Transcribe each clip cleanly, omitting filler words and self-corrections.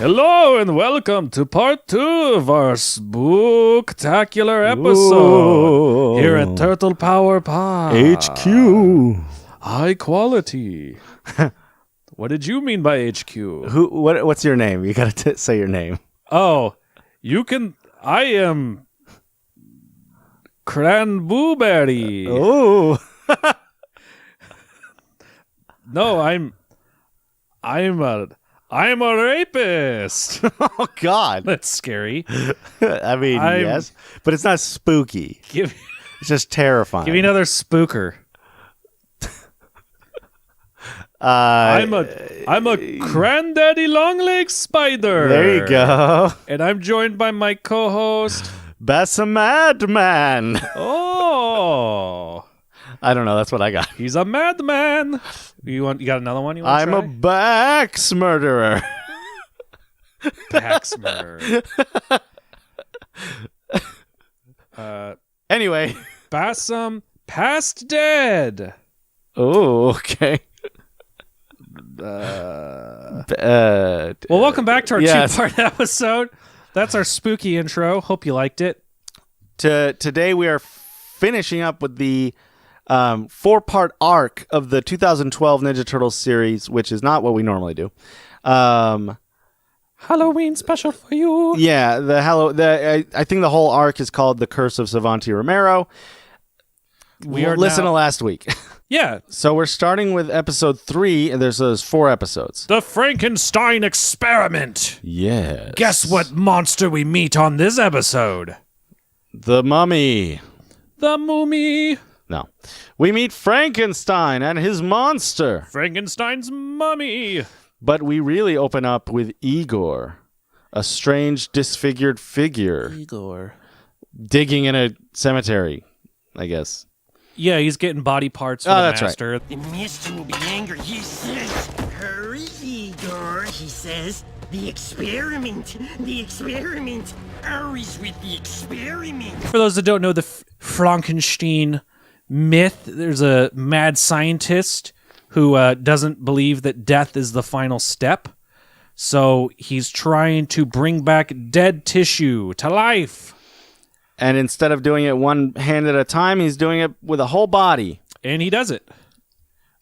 Hello and welcome to part 2 of our spooktacular episode here at Turtle Power Pod. HQ. High quality. What did you mean by HQ? What's your name? You gotta say your name. Oh, I am Cranbooberry. Oh. No, I'm a rapist. Oh, God. That's scary. I mean, yes, but it's not spooky. It's just terrifying. Give me another spooker. I'm a Cranddaddy Longleg Spider. There you go. And I'm joined by my co-host, Bessa Madman. Oh. I don't know. That's what I got. He's a madman. You got another one you want to I'm try? a Bax murderer. Pax murderer. Anyway. Bassam past dead. Oh, okay. Well, welcome back to our two-part episode. That's our spooky intro. Hope you liked it. Today we are finishing up with the 4-part arc of the 2012 Ninja Turtles series, which is not what we normally do. Halloween special for you. Yeah, I think the whole arc is called The Curse of Savanti Romero. Listen to last week. Yeah. So we're starting with episode 3, and there's those 4 episodes. The Frankenstein Experiment. Yes. Guess what monster we meet on this episode? The Mummy. The Mummy. No. We meet Frankenstein and his monster. Frankenstein's mummy. But we really open up with Igor, a strange, disfigured figure. Igor. Digging in a cemetery, I guess. Yeah, he's getting body parts from the master. Right. The master will be angry. He says, "Hurry, Igor," he says. The experiment. Hurry's with the experiment. For those that don't know the Frankenstein myth, there's a mad scientist who doesn't believe that death is the final step. So he's trying to bring back dead tissue to life. And instead of doing it one hand at a time, he's doing it with a whole body. And he does it.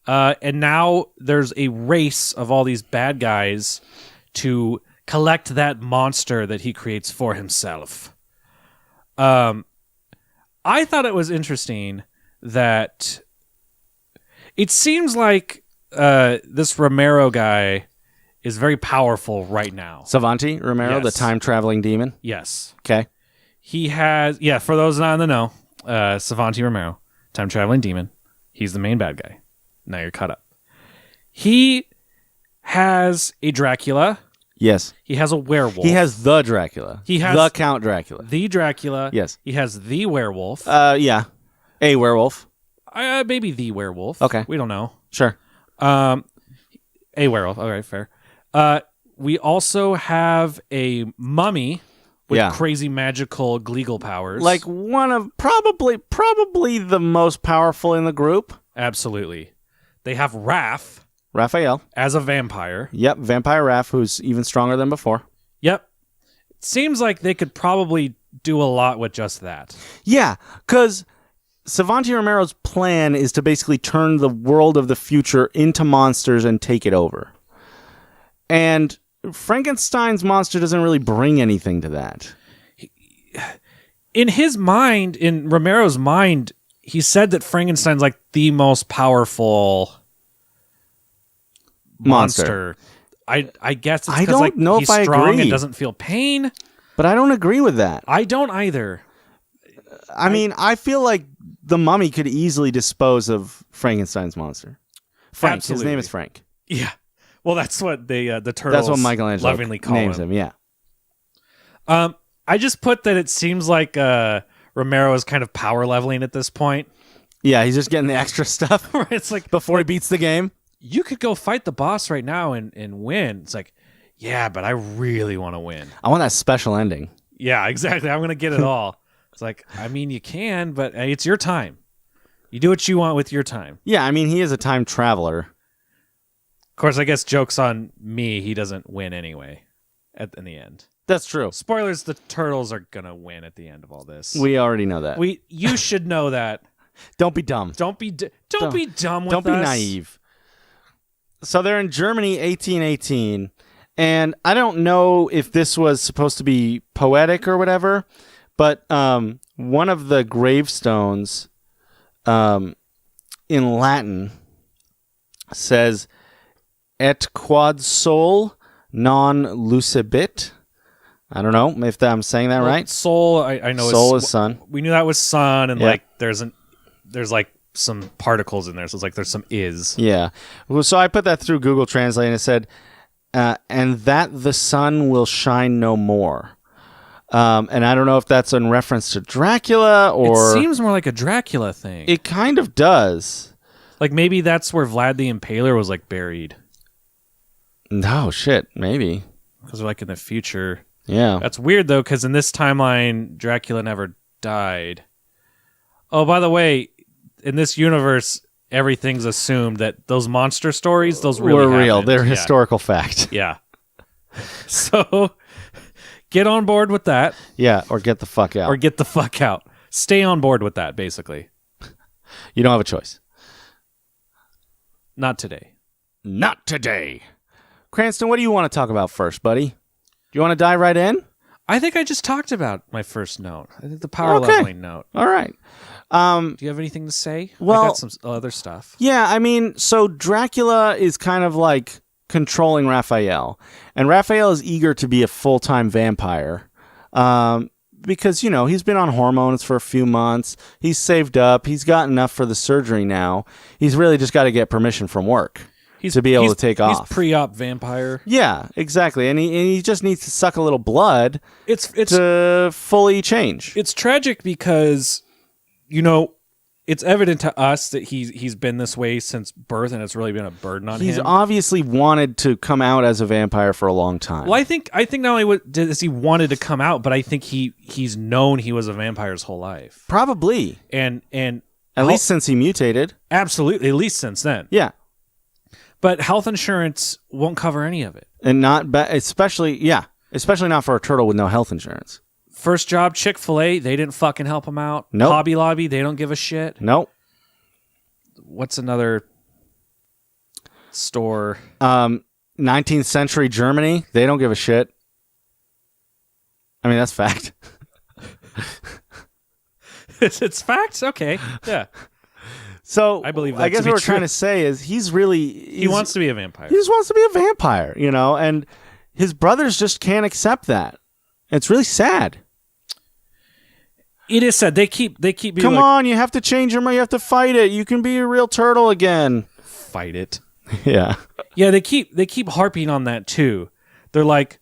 And now there's a race of all these bad guys to collect that monster that he creates for himself. I thought it was interesting that it seems like this Romero guy is very powerful right now. Savanti Romero, Yes. the time-traveling demon? Yes. Okay. He has, for those not in the know, Savanti Romero, time-traveling demon. He's the main bad guy. Now you're caught up. He has a Dracula. Yes. He has a werewolf. He has the Dracula. He has the Count Dracula. the Dracula. Yes. He has the werewolf. Yeah. A werewolf. Maybe the werewolf. Okay. We don't know. Sure. A werewolf. All right, fair. We also have a mummy with crazy magical gleagle powers. Like one of probably the most powerful in the group. Absolutely. They have Raph Raphael. as a vampire. Yep, Vampire Raph, who's even stronger than before. Yep. It seems like they could probably do a lot with just that. Yeah, because Savanti Romero's plan is to basically turn the world of the future into monsters and take it over. And Frankenstein's monster doesn't really bring anything to that. In his mind, in Romero's mind, he said that Frankenstein's like the most powerful monster. I guess it's because like, he's strong and doesn't feel pain. But I don't agree with that. I don't either. I mean, I feel like the Mummy could easily dispose of Frankenstein's monster. Frank. Absolutely. His name is Frank. Yeah. Well, that's what the turtles That's what Michelangelo lovingly call names him. Yeah. I just put that it seems like Romero is kind of power leveling at this point. Yeah, he's just getting the extra stuff. It's like before he beats the game. You could go fight the boss right now and win. It's like, yeah, but I really want to win. I want that special ending. Yeah, exactly. I'm going to get it all. It's like, I mean, you can, but it's your time. You do what you want with your time. Yeah, I mean, he is a time traveler. Of course, I guess joke's on me. He doesn't win anyway. in the end. That's true. Spoilers: the turtles are gonna win at the end of all this. We already know that. You should know that. Don't be dumb. Don't be dumb with Don't be us. naive. So they're in Germany, 1818, and I don't know if this was supposed to be poetic or whatever, but one of the gravestones in Latin says, "Et quod sol non lucebit." I don't know if I'm saying that right. Soul, I know. Soul is sun. We knew that was sun, and Yeah. like there's like some particles in there, so it's like there's some is. Yeah. Well, so I put that through Google Translate, and it said, "And that the sun will shine no more." And I don't know if that's in reference to Dracula or... It seems more like a Dracula thing. It kind of does. Like maybe that's where Vlad the Impaler was like buried. No, shit. Maybe. Because we're like in the future. Yeah. That's weird though, because in this timeline, Dracula never died. Oh, by the way, in this universe, everything's assumed that those monster stories, those really were real. happened. They're Yeah. historical fact. Yeah. So get on board with that. Yeah, or get the fuck out. Or get the fuck out. Stay on board with that, basically. You don't have a choice. Not today. Not today. Cranston, what do you want to talk about first, buddy? Do you want to dive right in? I think I just talked about my first note. I think the power Okay. leveling note. All right. Do you have anything to say? Well- I got some other stuff. Yeah, I mean, so Dracula is kind of like controlling Raphael. And Raphael is eager to be a full-time vampire. Because, you know, he's been on hormones for a few months. He's saved up. He's got enough for the surgery now. He's really just got to get permission from work to be able to take off. He's pre-op vampire. Yeah, exactly. And he just needs to suck a little blood It's to fully change. it's tragic because, you know, it's evident to us that he's been this way since birth, and it's really been a burden on He's him. obviously wanted to come out as a vampire for a long time. Well, I think not only does he wanted to come out, but I think he's known he was a vampire his whole life, Probably. and At least since he mutated. absolutely, at least since then. Yeah. But health insurance won't cover any of it. And especially not for a turtle with no health insurance. First job, Chick-fil-A, they didn't fucking help him out. Nope. Hobby Lobby, they don't give a shit. Nope. What's another store? 19th century Germany, they don't give a shit. I mean, that's fact. It's facts? Okay. Yeah. So I believe that I guess to be what we're true. trying to say is He wants to be a vampire. He just wants to be a vampire, you know, and his brothers just can't accept that. It's really sad. It is sad. They keep being Come like, on, you have to change your mind. You have to fight it. You can be a real turtle again. fight it. Yeah. Yeah, they keep harping on that too. They're like,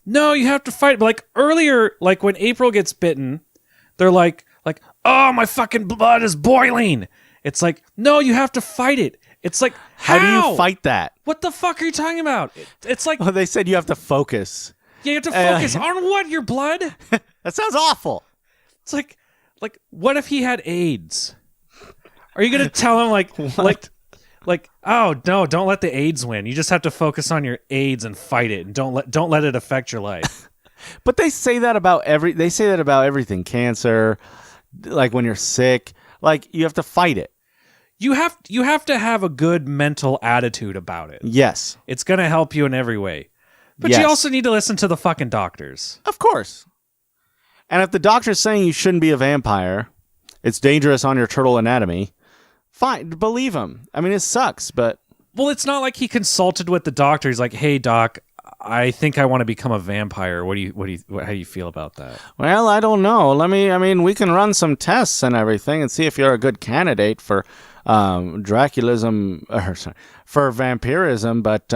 no, you have to fight. But like earlier, like when April gets bitten, they're like, oh, my fucking blood is boiling. It's like, no, you have to fight it. It's like, How do you fight that? What the fuck are you talking about? It's like, Well, they said you have to focus. you have to focus on what? Your blood? That sounds awful. It's like, what if he had AIDS? Are you gonna tell him like, oh no, don't let the AIDS win. You just have to focus on your AIDS and fight it, and don't let it affect your life. But they say that about everything. Cancer, like when you're sick, like you have to fight it. You have to have a good mental attitude about it. Yes. It's gonna help you in every way. But Yes. you also need to listen to the fucking doctors. Of course. And if the doctor's saying you shouldn't be a vampire, it's dangerous on your turtle anatomy, fine, believe him. I mean, it sucks, but Well, it's not like he consulted with the doctor. He's like, "Hey, doc, I think I want to become a vampire. How do you feel about that?" well, I don't know. We can run some tests and everything and see if you're a good candidate for for vampirism, but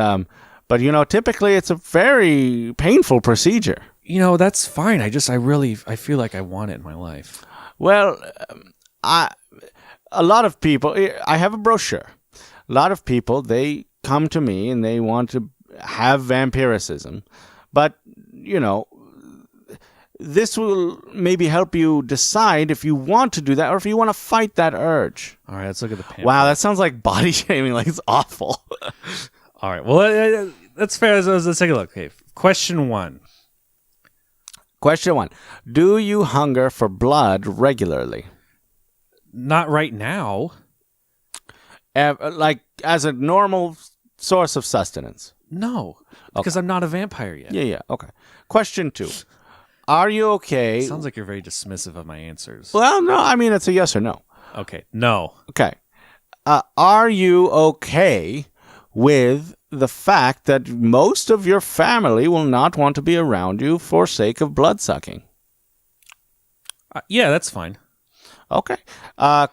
you know, typically it's a very painful procedure. You know, that's fine. I feel like I want it in my life. Well, a lot of people, I have a brochure. A lot of people, they come to me and they want to have vampiricism. But, you know, this will maybe help you decide if you want to do that or if you want to fight that urge. All right, let's look at the pamphlet. Wow, that sounds like body shaming. Like, it's awful. All right, well, that's fair. Let's take a look. Okay, Question 1. Question 1. Do you hunger for blood regularly? Not right now. Like as a normal source of sustenance? No, because I'm not a vampire yet. Yeah. Okay. Question 2. Are you okay? Sounds like you're very dismissive of my answers. Well, no. I mean, it's a yes or no. Okay, no. Okay. Are you okay with the fact that most of your family will not want to be around you for sake of blood sucking? Yeah, that's fine. Okay.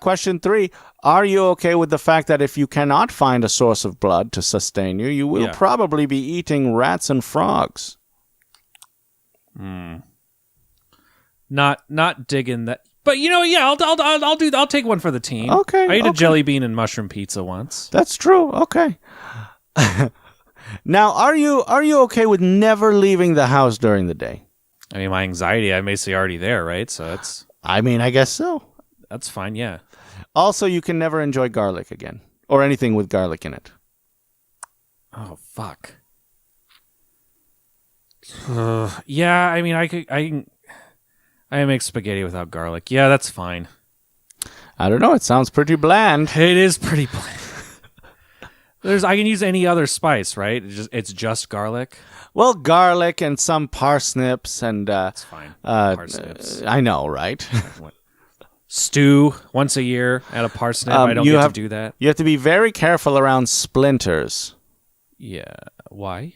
Question 3. Are you okay with the fact that if you cannot find a source of blood to sustain you, you will probably be eating rats and frogs? Not digging that. But yeah, I'll take one for the team. Okay. I ate a jelly bean and mushroom pizza once. That's true. Okay. Now, are you okay with never leaving the house during the day? I mean, my anxiety, I'm basically already there, right? So that's I mean, I guess so. that's fine. Yeah. Also, you can never enjoy garlic again or anything with garlic in it. Oh fuck. Yeah, I mean, I make spaghetti without garlic. Yeah, that's fine. I don't know. It sounds pretty bland. It is pretty plain. I can use any other spice, right? It's just garlic. Well, garlic and some parsnips and That's fine. Parsnips. I know, right? Stew once a year, add a parsnip. I don't get to do that. You have to be very careful around splinters. Yeah. Why?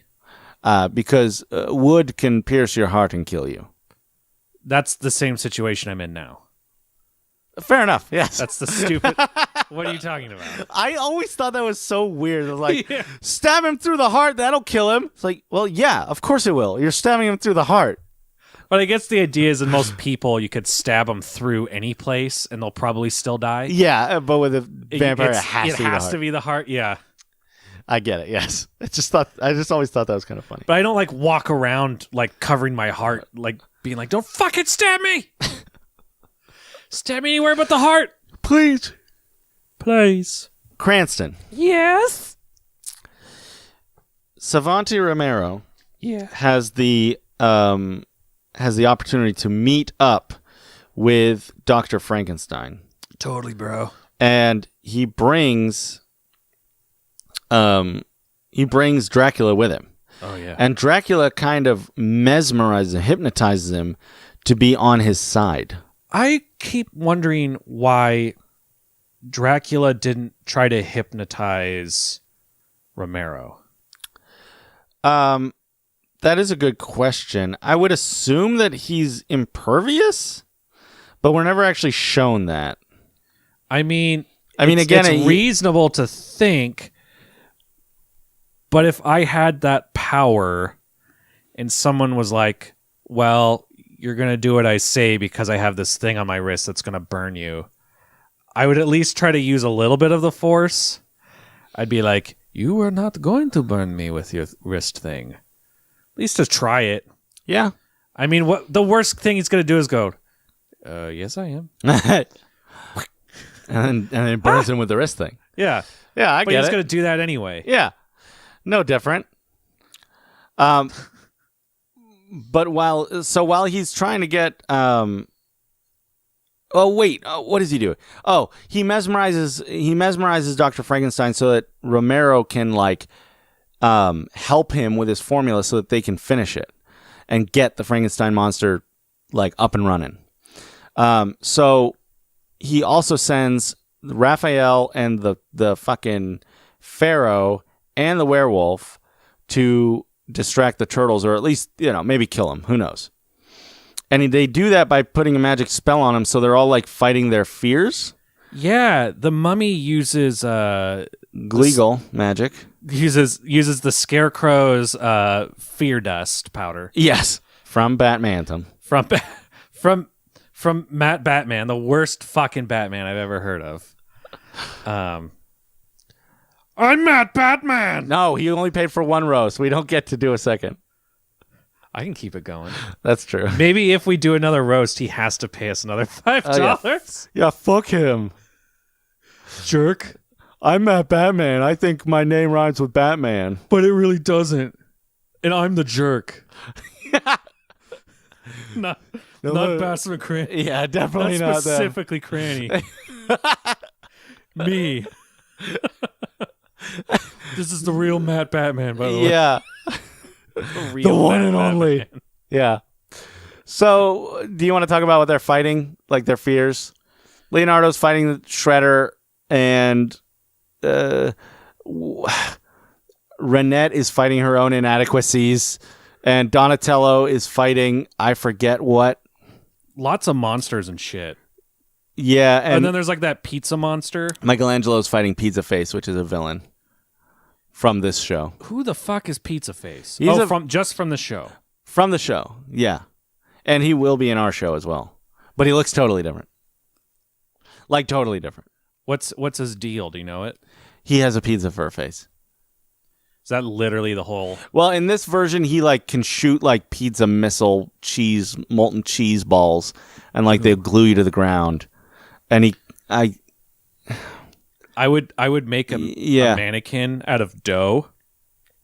Because wood can pierce your heart and kill you. That's the same situation I'm in now. Fair enough. Yes. That's the stupid. What are you talking about? I always thought that was so weird. It was like, stab him through the heart, that'll kill him. It's like, well, yeah, of course it will. You're stabbing him through the heart. But I guess the idea is in most people, you could stab them through any place and they'll probably still die. Yeah, but with a vampire, it has to be the heart. Yeah. I get it. Yes. I just always thought that was kind of funny. But I don't walk around covering my heart, being like, don't fucking stab me. Stab me anywhere but the heart. Please. Cranston. Yes. Savanti Romero has the opportunity to meet up with Dr. Frankenstein. Totally, bro. And he brings Dracula with him. Oh, yeah. And Dracula kind of mesmerizes and hypnotizes him to be on his side. I keep wondering why Dracula didn't try to hypnotize Romero. That is a good question. I would assume that he's impervious, but we're never actually shown that. I mean, again, it's reasonable to think, but if I had that power and someone was like, well, you're going to do what I say because I have this thing on my wrist that's going to burn you, I would at least try to use a little bit of the force. I'd be like, you are not going to burn me with your wrist thing. At least to try it. Yeah. I mean, what the worst thing he's going to do is go, yes, I am. and then it burns him with the wrist thing. Yeah. Yeah, I but get it. But he's going to do that anyway. Yeah. No different. But while he's trying to get what does he do? Oh, he mesmerizes Dr. Frankenstein so that Romero can help him with his formula so that they can finish it and get the Frankenstein monster up and running. So he also sends Raphael and the fucking Pharaoh and the werewolf to distract the turtles, or at least, maybe kill them. Who knows? And they do that by putting a magic spell on them, so they're all fighting their fears. Yeah, the mummy uses Gleagle magic. Uses the Scarecrow's fear dust powder. Yes, from Batman. From Matt Batman, the worst fucking Batman I've ever heard of. I'm Matt Batman. No, he only paid for one roast. We don't get to do a second. I can keep it going. That's true. Maybe if we do another roast, he has to pay us another $5. Yeah, fuck him. Jerk. I'm Matt Batman. I think my name rhymes with Batman. But it really doesn't. And I'm the jerk. not Bassett McCranny. Yeah, definitely Not not them. specifically Cranny. Me. This is the real Matt Batman, by the way. Yeah. The one and only. Yeah. So, do you want to talk about what they're fighting? Like their fears? Leonardo's fighting the Shredder, and Renette is fighting her own inadequacies, and Donatello is fighting I forget what. Lots of monsters and shit. Yeah, And then there's like that pizza monster. Michelangelo's fighting Pizza Face, which is a villain from this show. Who the fuck is Pizza Face? He's just from the show. From the show, yeah. And he will be in our show as well. But he looks totally different. Like, totally different. What's his deal? Do you know it? He has a pizza for a face. Is that literally the whole... Well, in this version, he like can shoot like pizza missile cheese, molten cheese balls, and like they glue you to the ground. And I would make a mannequin out of dough.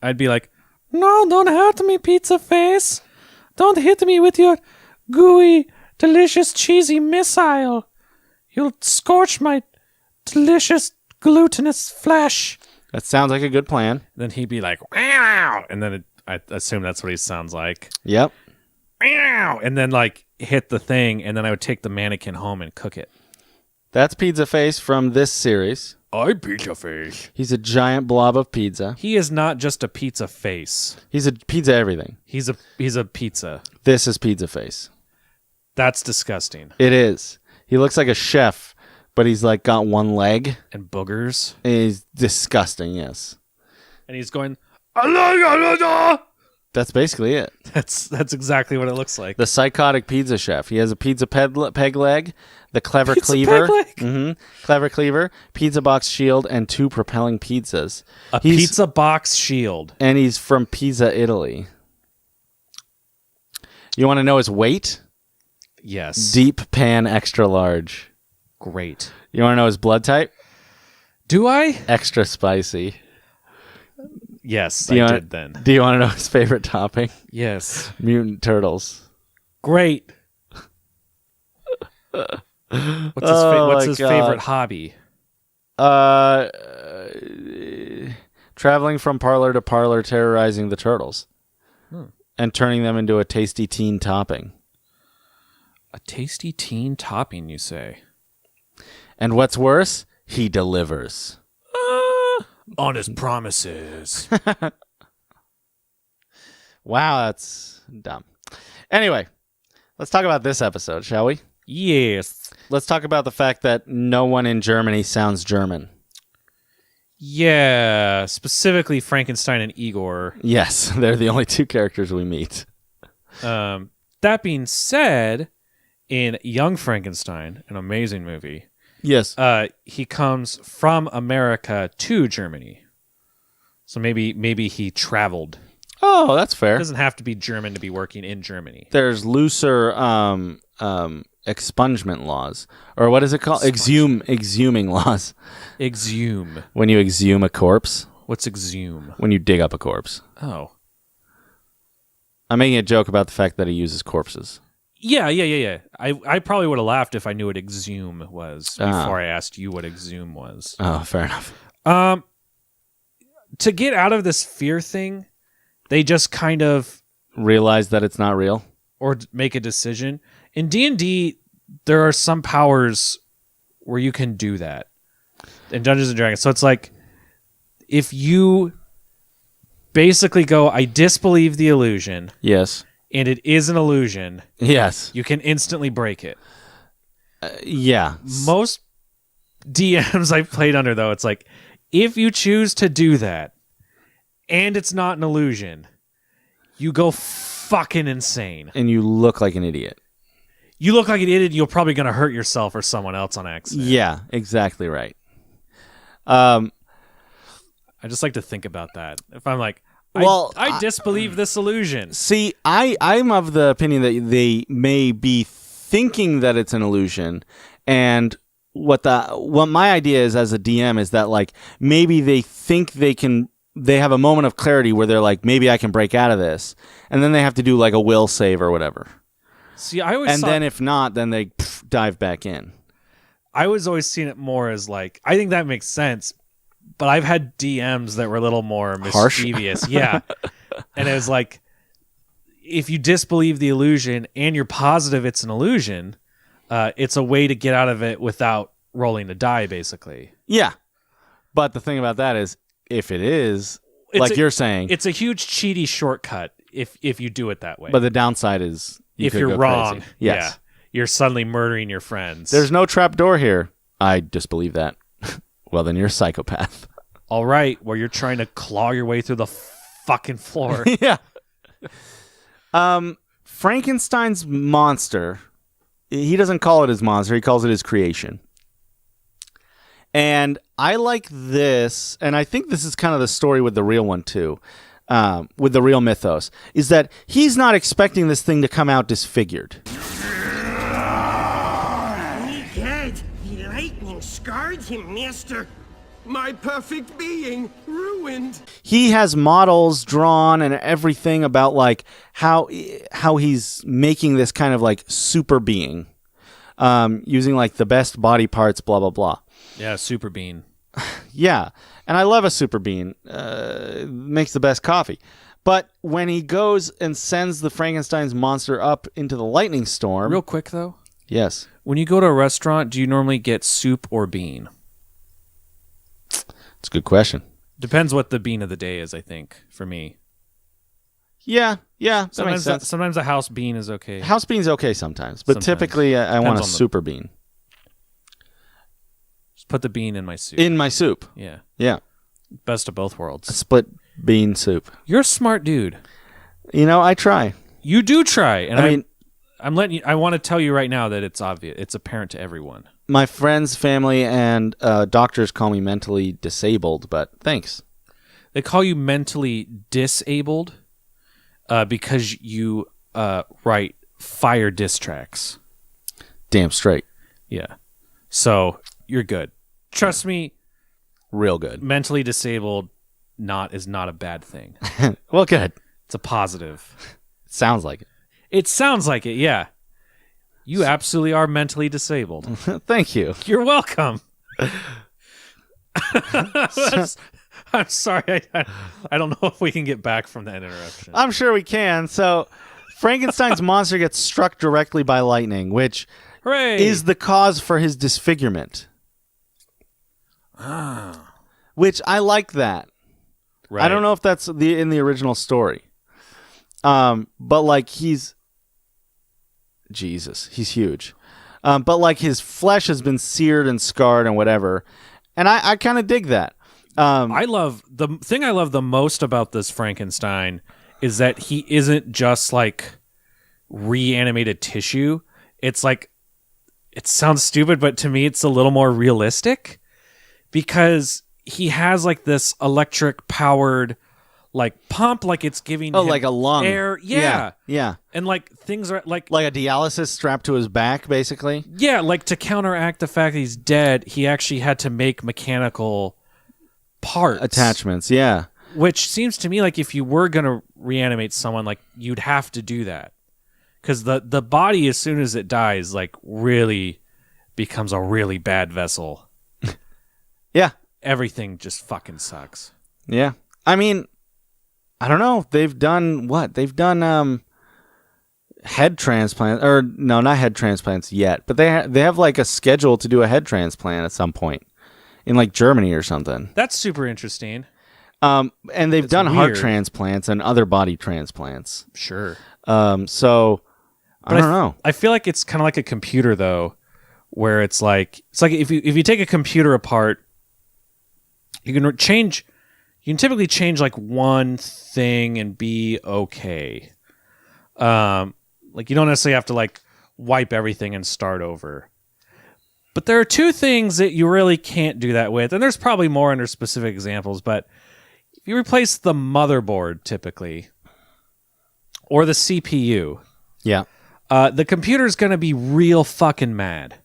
I'd be like, no, don't hurt me, Pizza Face. Don't hit me with your gooey, delicious, cheesy missile. You'll scorch my delicious, glutinous flesh. That sounds like a good plan. Then he'd be like, wow. And then I assume that's what he sounds like. Yep. Wow. And then like hit the thing, and then I would take the mannequin home and cook it. That's Pizza Face from this series. I'm Pizza Face. He's a giant blob of pizza. He is not just a pizza face. He's a pizza everything. He's a pizza. This is Pizza Face. That's disgusting. It is. He looks like a chef, but he's like got one leg. And boogers. He's disgusting, yes. And he's going, That's basically it. That's exactly what it looks like. The psychotic pizza chef. He has a pizza peg leg, the clever Pizza cleaver, peg leg. Clever cleaver, pizza box shield, and 2 propelling pizzas. He's pizza box shield. And he's from Pisa, Italy. You want to know his weight? Yes. Deep pan extra large. Great. You want to know his blood type? Do I? Extra spicy. Yes, I did then. Do you want to know his favorite topping? Yes. Mutant turtles. Great. What's his favorite hobby? Traveling from parlor to parlor, terrorizing the turtles. And turning them into a tasty teen topping. A tasty teen topping, you say? And what's worse, he delivers. On his promises. Wow, that's dumb. Anyway, let's talk about this episode, shall we? Yes. Let's talk about the fact that no one in Germany sounds German. Yeah, specifically Frankenstein and Igor. Yes, they're the only 2 characters we meet. That being said, in Young Frankenstein, an amazing movie, yes, he comes from America to Germany. So maybe he traveled. Oh, that's fair. It doesn't have to be German to be working in Germany. There's looser expungement laws, or what is it called? Exhuming laws. Exhume. When you exhume a corpse. What's exhume? When you dig up a corpse. Oh. I'm making a joke about the fact that he uses corpses. Yeah. I probably would have laughed if I knew what exhume was before I asked you what exhume was. Oh, fair enough. To get out of this fear thing, they just kind of realize that it's not real, or make a decision. In D&D, there are some powers where you can do that. In Dungeons and Dragons, so it's like if you basically go, I disbelieve the illusion. Yes. And it is an illusion. Yes. You can instantly break it. Yeah. Most DMs I've played under, though, it's like, if you choose to do that, and it's not an illusion, you go fucking insane. And you look like an idiot. You look like an idiot, you're probably going to hurt yourself or someone else on accident. Yeah, exactly right. I just like to think about that. If I'm like, I disbelieve this illusion. See, I'm of the opinion that they may be thinking that it's an illusion, and what my idea is as a DM is that like maybe they think they can they have a moment of clarity where they're like, maybe I can break out of this, and then they have to do like a will save or whatever. See, I always then if not, then they dive back in. I was always seeing it more as like, I think that makes sense, but I've had DMs that were a little more mischievous. Yeah. And it was like, if you disbelieve the illusion and you're positive it's an illusion, it's a way to get out of it without rolling a die, basically. Yeah. But the thing about that is, if it is, you're saying, it's a huge cheaty shortcut if you do it that way. But the downside is, if you're wrong, crazy. Yes. Yeah, you're suddenly murdering your friends. There's no trap door here. I disbelieve that. Well, then you're a psychopath. All right, where you're trying to claw your way through the fucking floor. Yeah. Frankenstein's monster, he doesn't call it his monster, he calls it his creation. And I like this, and I think this is kind of the story with the real one too, with the real mythos, is that he's not expecting this thing to come out disfigured. Egad, the lightning scarred him, master. My perfect being ruined. He has models drawn and everything about like how he's making this kind of like super being, using like the best body parts, blah blah blah. Yeah, super bean. Yeah, and I love a super bean. Makes the best coffee. But when he goes and sends the Frankenstein's monster up into the lightning storm, Real quick though, yes, when you go to a restaurant, do you normally get soup or bean? it's a good question. Depends what the bean of the day is, I think, for me. Yeah, that makes sense. Sometimes a house bean is okay. House bean's okay sometimes, but Sometimes. typically I want a on the- super bean Just put the bean in my soup. in my soup. Yeah. Yeah, Best of both a worlds. split bean soup. You're a smart dude. You know, I try. You do try. And I mean, I'm letting you, I want to tell you right now that it's obvious. It's apparent to everyone. my friends, family, and doctors call me mentally disabled, but thanks. They call you mentally disabled because you write fire diss tracks. Damn straight. Yeah. So you're good. Trust me, Real good. mentally disabled is not a bad thing. Well, good. It's a positive. Sounds like it. It sounds like it, yeah. You absolutely are mentally disabled. Thank you. You're welcome. I'm sorry. I don't know if we can get back from that interruption. I'm sure we can. So, Frankenstein's monster gets struck directly by lightning, which Hooray! is the cause for his disfigurement. Which I like that. Right. I don't know if that's in the original story. But like he's huge. But like his flesh has been seared and scarred and whatever. And I kind of dig that. The thing I love the most about this Frankenstein is that he isn't just like reanimated tissue. It's like, it sounds stupid, but to me it's a little more realistic because he has like this electric powered like pump, like it's giving him like a lung air. Yeah. Yeah. And like things are like Like a dialysis strapped to his back, basically. yeah, like to counteract the fact that he's dead, he actually had to make mechanical parts. Attachments, yeah. Which seems to me like if you were going to reanimate someone, like you'd have to do that. Because the body, as soon as it dies, like really becomes a really bad vessel. Yeah. Everything just fucking sucks. Yeah. I mean, I don't know. They've done what? They've done head transplants, or no, not head transplants yet, but they have like a schedule to do a head transplant at some point in like Germany or something. That's super interesting. And they've done heart weird. transplants and other body transplants. Sure. So I don't know. I feel like it's kind of like a computer though, where it's like if you take a computer apart, you can typically change like one thing and be okay. Like you don't necessarily have to like wipe everything and start over. But there are two things that you really can't do that with, and there's probably more under specific examples, but if you replace the motherboard typically or the CPU, Yeah. the computer's going to be real fucking mad.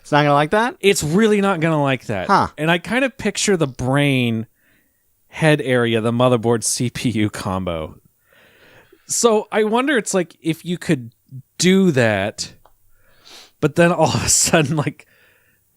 It's not going to like that? It's really not going to like that. Huh. And I kind of picture the brain head area, the motherboard CPU combo. So I wonder, it's like if you could do that, but then all of a sudden, like,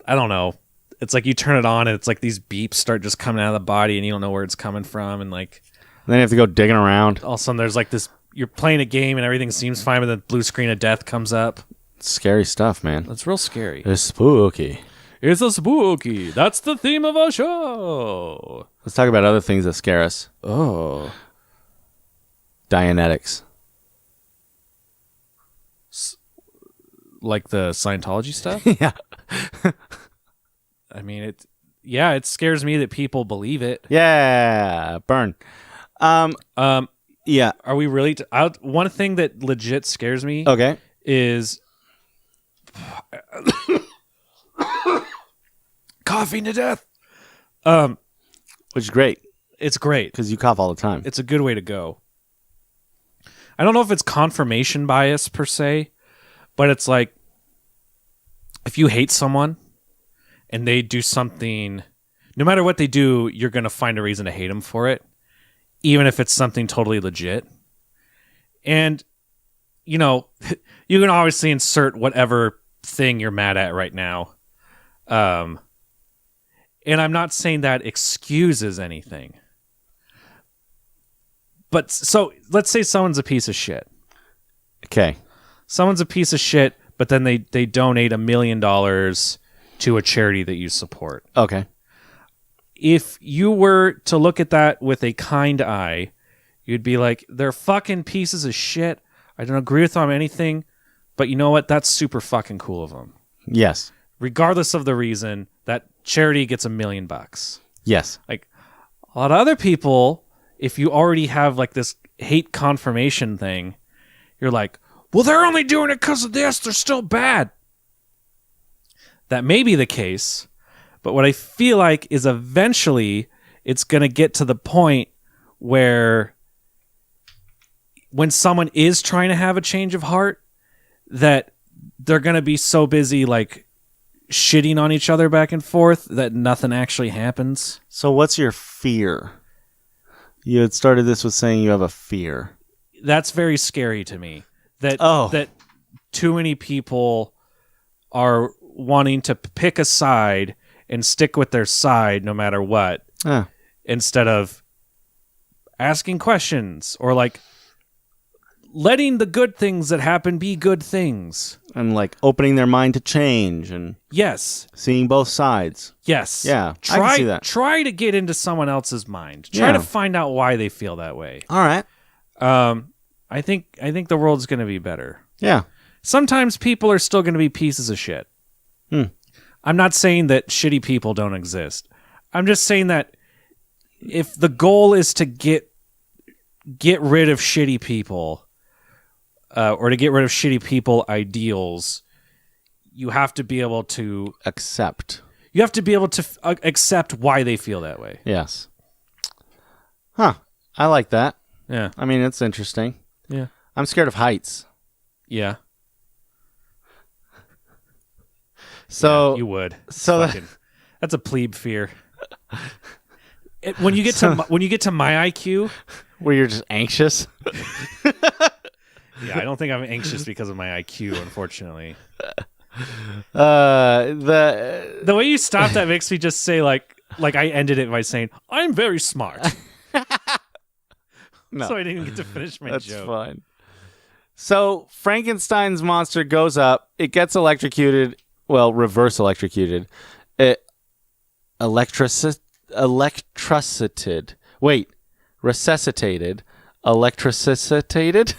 I don't know, it's like you turn it on and it's like these beeps start just coming out of the body and you don't know where it's coming from, and like then you have to go digging around. All of a sudden there's like this, you're playing a game and everything seems fine, but the blue screen of death comes up. Scary stuff, man. That's real scary. It's spooky. It's a spooky. That's the theme of our show. Let's talk about other things that scare us. Oh. Dianetics. Like the Scientology stuff? Yeah. I mean, it scares me that people believe it. Yeah. Burn. Yeah. Are we really... one thing that legit scares me Okay. is... coughing to death. Which is great. It's great. Because you cough all the time. It's a good way to go. I don't know if it's confirmation bias per se, but it's like if you hate someone and they do something, no matter what they do, you're going to find a reason to hate them for it, even if it's something totally legit. And, you know, you can obviously insert whatever thing you're mad at right now. And I'm not saying that excuses anything. But so let's say someone's a piece of shit. Okay. Someone's a piece of shit, but then they donate $1 million to a charity that you support. Okay. If you were to look at that with a kind eye, you'd be like, they're fucking pieces of shit. I don't agree with them on anything, but you know what? That's super fucking cool of them. Yes. Regardless of the reason, that charity gets $1 million. Yes. Like a lot of other people, if you already have like this hate confirmation thing, you're like, well, they're only doing it because of this. They're still bad. That may be the case, but what I feel like is eventually it's going to get to the point where when someone is trying to have a change of heart, that they're going to be so busy like shitting on each other back and forth that nothing actually happens. So what's your fear? You had started this with saying you have a fear. That's very scary to me. That too many people are wanting to pick a side and stick with their side no matter what, instead of asking questions or like letting the good things that happen be good things. And like opening their mind to change and Yes. seeing both sides. Yes. Yeah, I can see that. Try to get into someone else's mind. Try to find out why they feel that way. All right. I think the world's going to be better. Yeah. Sometimes people are still going to be pieces of shit. I'm not saying that shitty people don't exist. I'm just saying that if the goal is to get rid of shitty people, or to get rid of shitty people ideals, you have to be able to accept. You have to be able to accept why they feel that way. Yes. Huh. I like that. Yeah. I mean, it's interesting. Yeah. I'm scared of heights. Yeah. So yeah, you would. So that's a plebe fear. When you get to my IQ, where you're just anxious. Yeah, I don't think I'm anxious because of my IQ, unfortunately. The way you stopped that makes me just say like I ended it by saying I'm very smart. No, so I didn't get to finish my that's joke. That's fine. So Frankenstein's monster goes up. It gets electrocuted. Well, reverse electrocuted. Electricitated. Wait, resuscitated. Electricitated.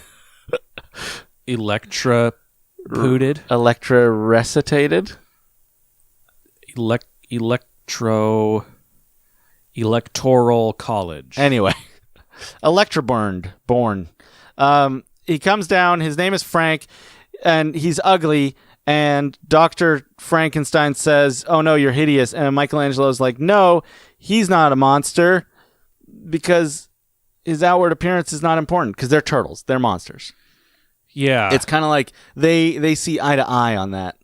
Electra-pooted. Electra-recitated. Electoral college. Anyway, born. He comes down. His name is Frank, and he's ugly. And Dr. Frankenstein says, "Oh no, you're hideous." And Michelangelo's like, "No, he's not a monster because his outward appearance is not important because they're turtles. They're monsters." Yeah. It's kind of like they see eye to eye on that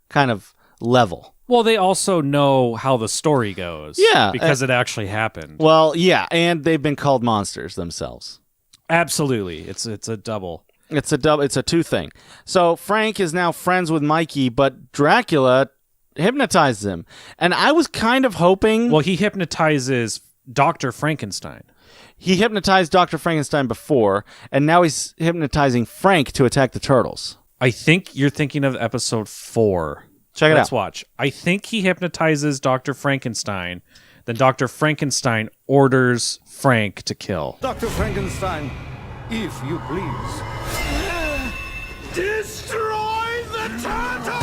kind of level. Well, they also know how the story goes. Yeah, because it actually happened. Well, yeah, and they've been called monsters themselves. Absolutely. It's a double. It's a two thing. So Frank is now friends with Mikey, but Dracula hypnotizes him. And I was kind of hoping... Well, he hypnotizes Dr. Frankenstein. He hypnotized Dr. Frankenstein before, and now he's hypnotizing Frank to attack the turtles. I think you're thinking of episode 4. Check it out. Let's watch. I think he hypnotizes Dr. Frankenstein. Then Dr. Frankenstein orders Frank to kill. Dr. Frankenstein, if you please. Destroy the turtle!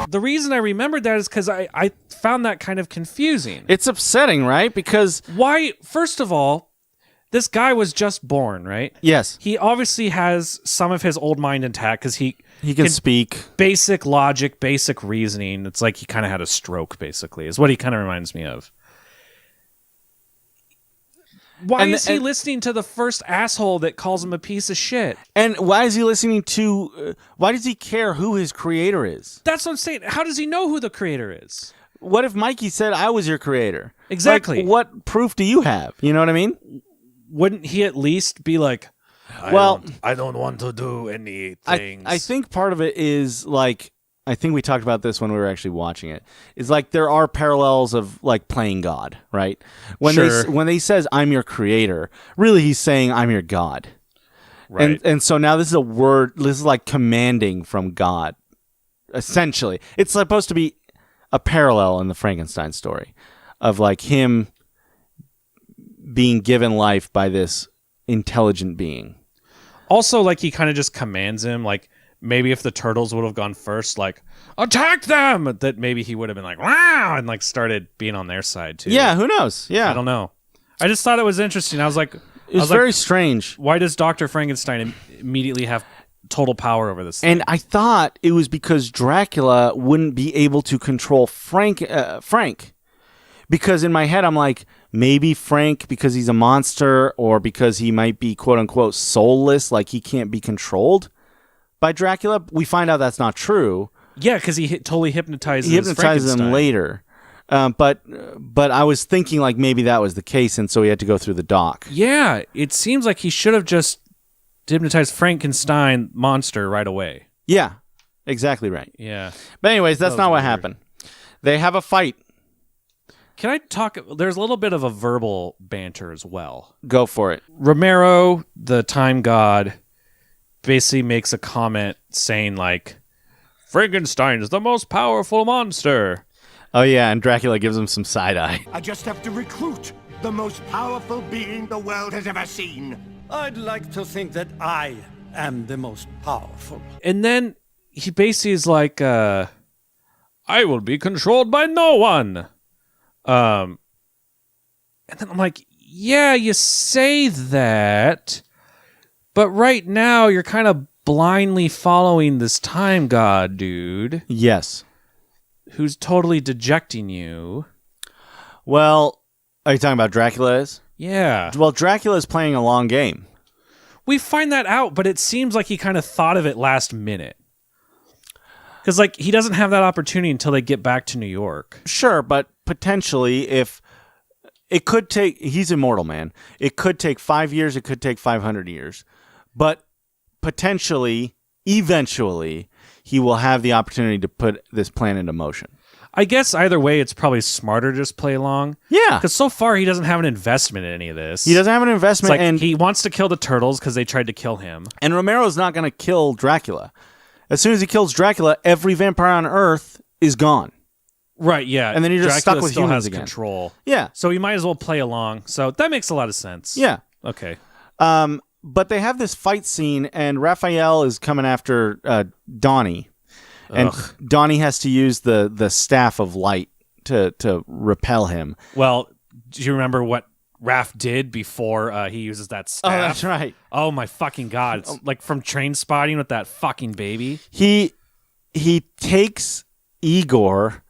The reason I remembered that is because I found that kind of confusing. It's upsetting, right? Because... Why, first of all, this guy was just born, right? Yes. He obviously has some of his old mind intact because he can speak. Basic logic, basic reasoning. It's like he kind of had a stroke, basically, is what he kind of reminds me of. Why is he listening to the first asshole that calls him a piece of shit? And why is he listening to... why does he care who his creator is? That's what I'm saying. How does he know who the creator is? What if Mikey said, I was your creator? Exactly. Like, what proof do you have? You know what I mean? Wouldn't he at least be like, I don't want to do any things. I think part of it is like... I think we talked about this when we were actually watching it. Is like there are parallels of like playing God, right? When when he says I'm your creator, really he's saying I'm your God. Right. And so now this is a word, this is like commanding from God. Essentially. It's supposed to be a parallel in the Frankenstein story of like him being given life by this intelligent being. Also, like he kind of just commands him, like maybe if the turtles would have gone first, like, attack them! That maybe he would have been like, wow! And like started being on their side too. Yeah, who knows? Yeah. I don't know. I just thought it was interesting. I was like... It was very strange. Why does Dr. Frankenstein immediately have total power over this thing? And I thought it was because Dracula wouldn't be able to control Frank. Because in my head, I'm like, maybe Frank, because he's a monster, or because he might be quote-unquote soulless, like he can't be controlled by Dracula. We find out that's not true. Yeah, because he totally hypnotizes him later. But I was thinking like maybe that was the case, and so he had to go through the dock. Yeah, it seems like he should have just hypnotized Frankenstein monster right away. Yeah, exactly right. Yeah. But anyways, that's not what happened. They have a fight. Can I talk? There's a little bit of a verbal banter as well. Go for it. Romero, the time god, basically makes a comment saying like, Frankenstein is the most powerful monster. Oh yeah, and Dracula gives him some side-eye. I just have to recruit the most powerful being the world has ever seen. I'd like to think that I am the most powerful. And then he basically is like, I will be controlled by no one. And then I'm like, yeah, you say that, but right now you're kind of blindly following this time god, dude. Yes. Who's totally dejecting you. Well, are you talking about Dracula is? Yeah. Well, Dracula is playing a long game. We find that out, but it seems like he kind of thought of it last minute. Because, like, he doesn't have that opportunity until they get back to New York. Sure, but potentially if... It could take... He's immortal, man. It could take 5 years. It could take 500 years. But potentially, eventually, he will have the opportunity to put this plan into motion. I guess either way, it's probably smarter to just play along. Yeah. Because so far, he doesn't have an investment in any of this. He doesn't have an investment. It's like and he wants to kill the turtles because they tried to kill him. And Romero's not going to kill Dracula. As soon as he kills Dracula, every vampire on Earth is gone. Right, yeah. And then you're just Dracula stuck with still humans has again. Control. Yeah. So you might as well play along. So that makes a lot of sense. Yeah. Okay. But they have this fight scene, and Raphael is coming after Donnie. And Donnie has to use the staff of light to repel him. Well, do you remember what Raph did before he uses that staff? Oh, that's right. Oh, my fucking God. It's like from Train Spotting with that fucking baby. He takes Igor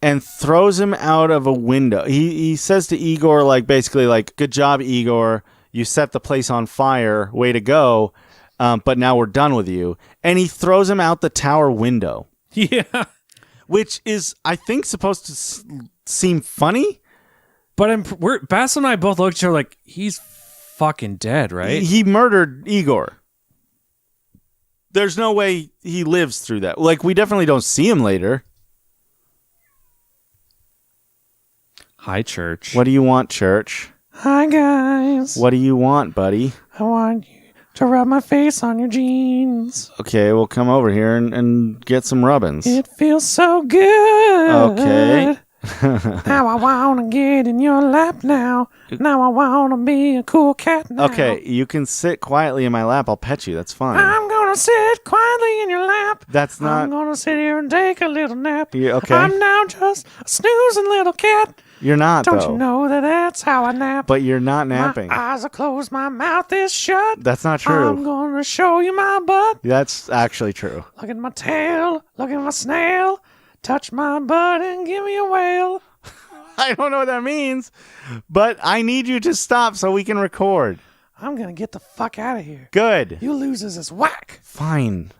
and throws him out of a window. He says to Igor, like, basically, like, good job, Igor. You set the place on fire. Way to go. But now we're done with you. And he throws him out the tower window. Yeah. which is, I think, supposed to seem funny. But Basil and I both looked at each other like, he's fucking dead, right? He murdered Igor. There's no way he lives through that. Like, we definitely don't see him later. Hi, Church. What do you want, Church? Hi, guys. What do you want, buddy? I want you to rub my face on your jeans. Okay, we'll come over here and get some rubbins. It feels so good. Okay. Now I want to get in your lap now. Now I want to be a cool cat now. Okay, you can sit quietly in my lap. I'll pet you. That's fine. I'm going to sit quietly in your lap. That's not... I'm going to sit here and take a little nap. Yeah, okay. I'm now just a snoozing little cat. You're not, Don't though. you know that that's how I nap? But you're not napping. My eyes are closed, my mouth is shut. That's not true. I'm going to show you my butt. That's actually true. Look at my tail. Look at my snail. Touch my butt and give me a whale. I don't know what that means, but I need you to stop so we can record. I'm going to get the fuck out of here. Good. You losers is whack. Fine.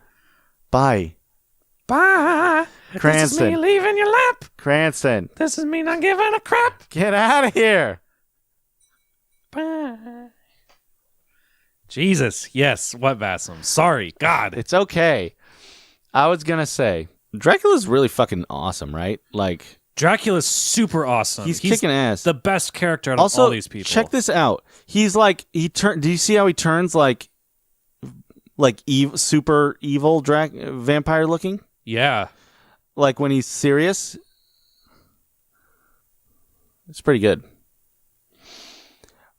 Bye. Bye. This is me Cranston. leaving your lap. Cranston. This is me not giving a crap. Get out of here. Bye. Jesus. Yes. What, Bassam? Sorry. God. It's okay. I was going to say, Dracula's really fucking awesome, right? Like, Dracula's super awesome. he's kicking ass. The best character out of Also, all these people. check this out. He's like, do you see how he turns like super evil vampire looking? Yeah. Like when he's serious. It's pretty good.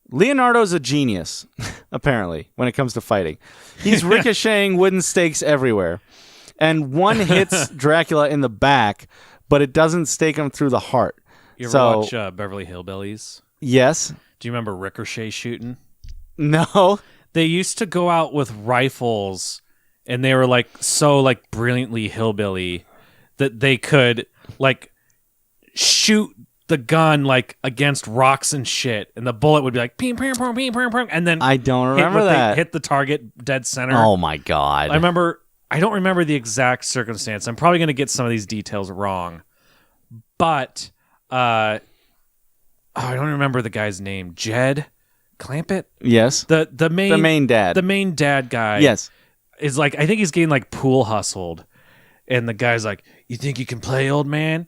Leonardo's a genius, apparently, when it comes to fighting. He's ricocheting wooden stakes everywhere. And one hits Dracula in the back, but it doesn't stake him through the heart. You ever watch Beverly Hillbillies? Yes. Do you remember Ricochet shooting? No. They used to go out with rifles, and they were like so like brilliantly hillbilly that they could like shoot the gun like against rocks and shit, and the bullet would be like ping, ping, ping, ping, ping, ping, and then I don't remember that. hit the target dead center. Oh my god! I don't remember the exact circumstance. I'm probably going to get some of these details wrong, but I don't remember the guy's name. Jed Clampett. Yes. The main dad. The main dad guy. Yes. Is like, I think he's getting like pool hustled, and the guy's like, "You think you can play, old man?"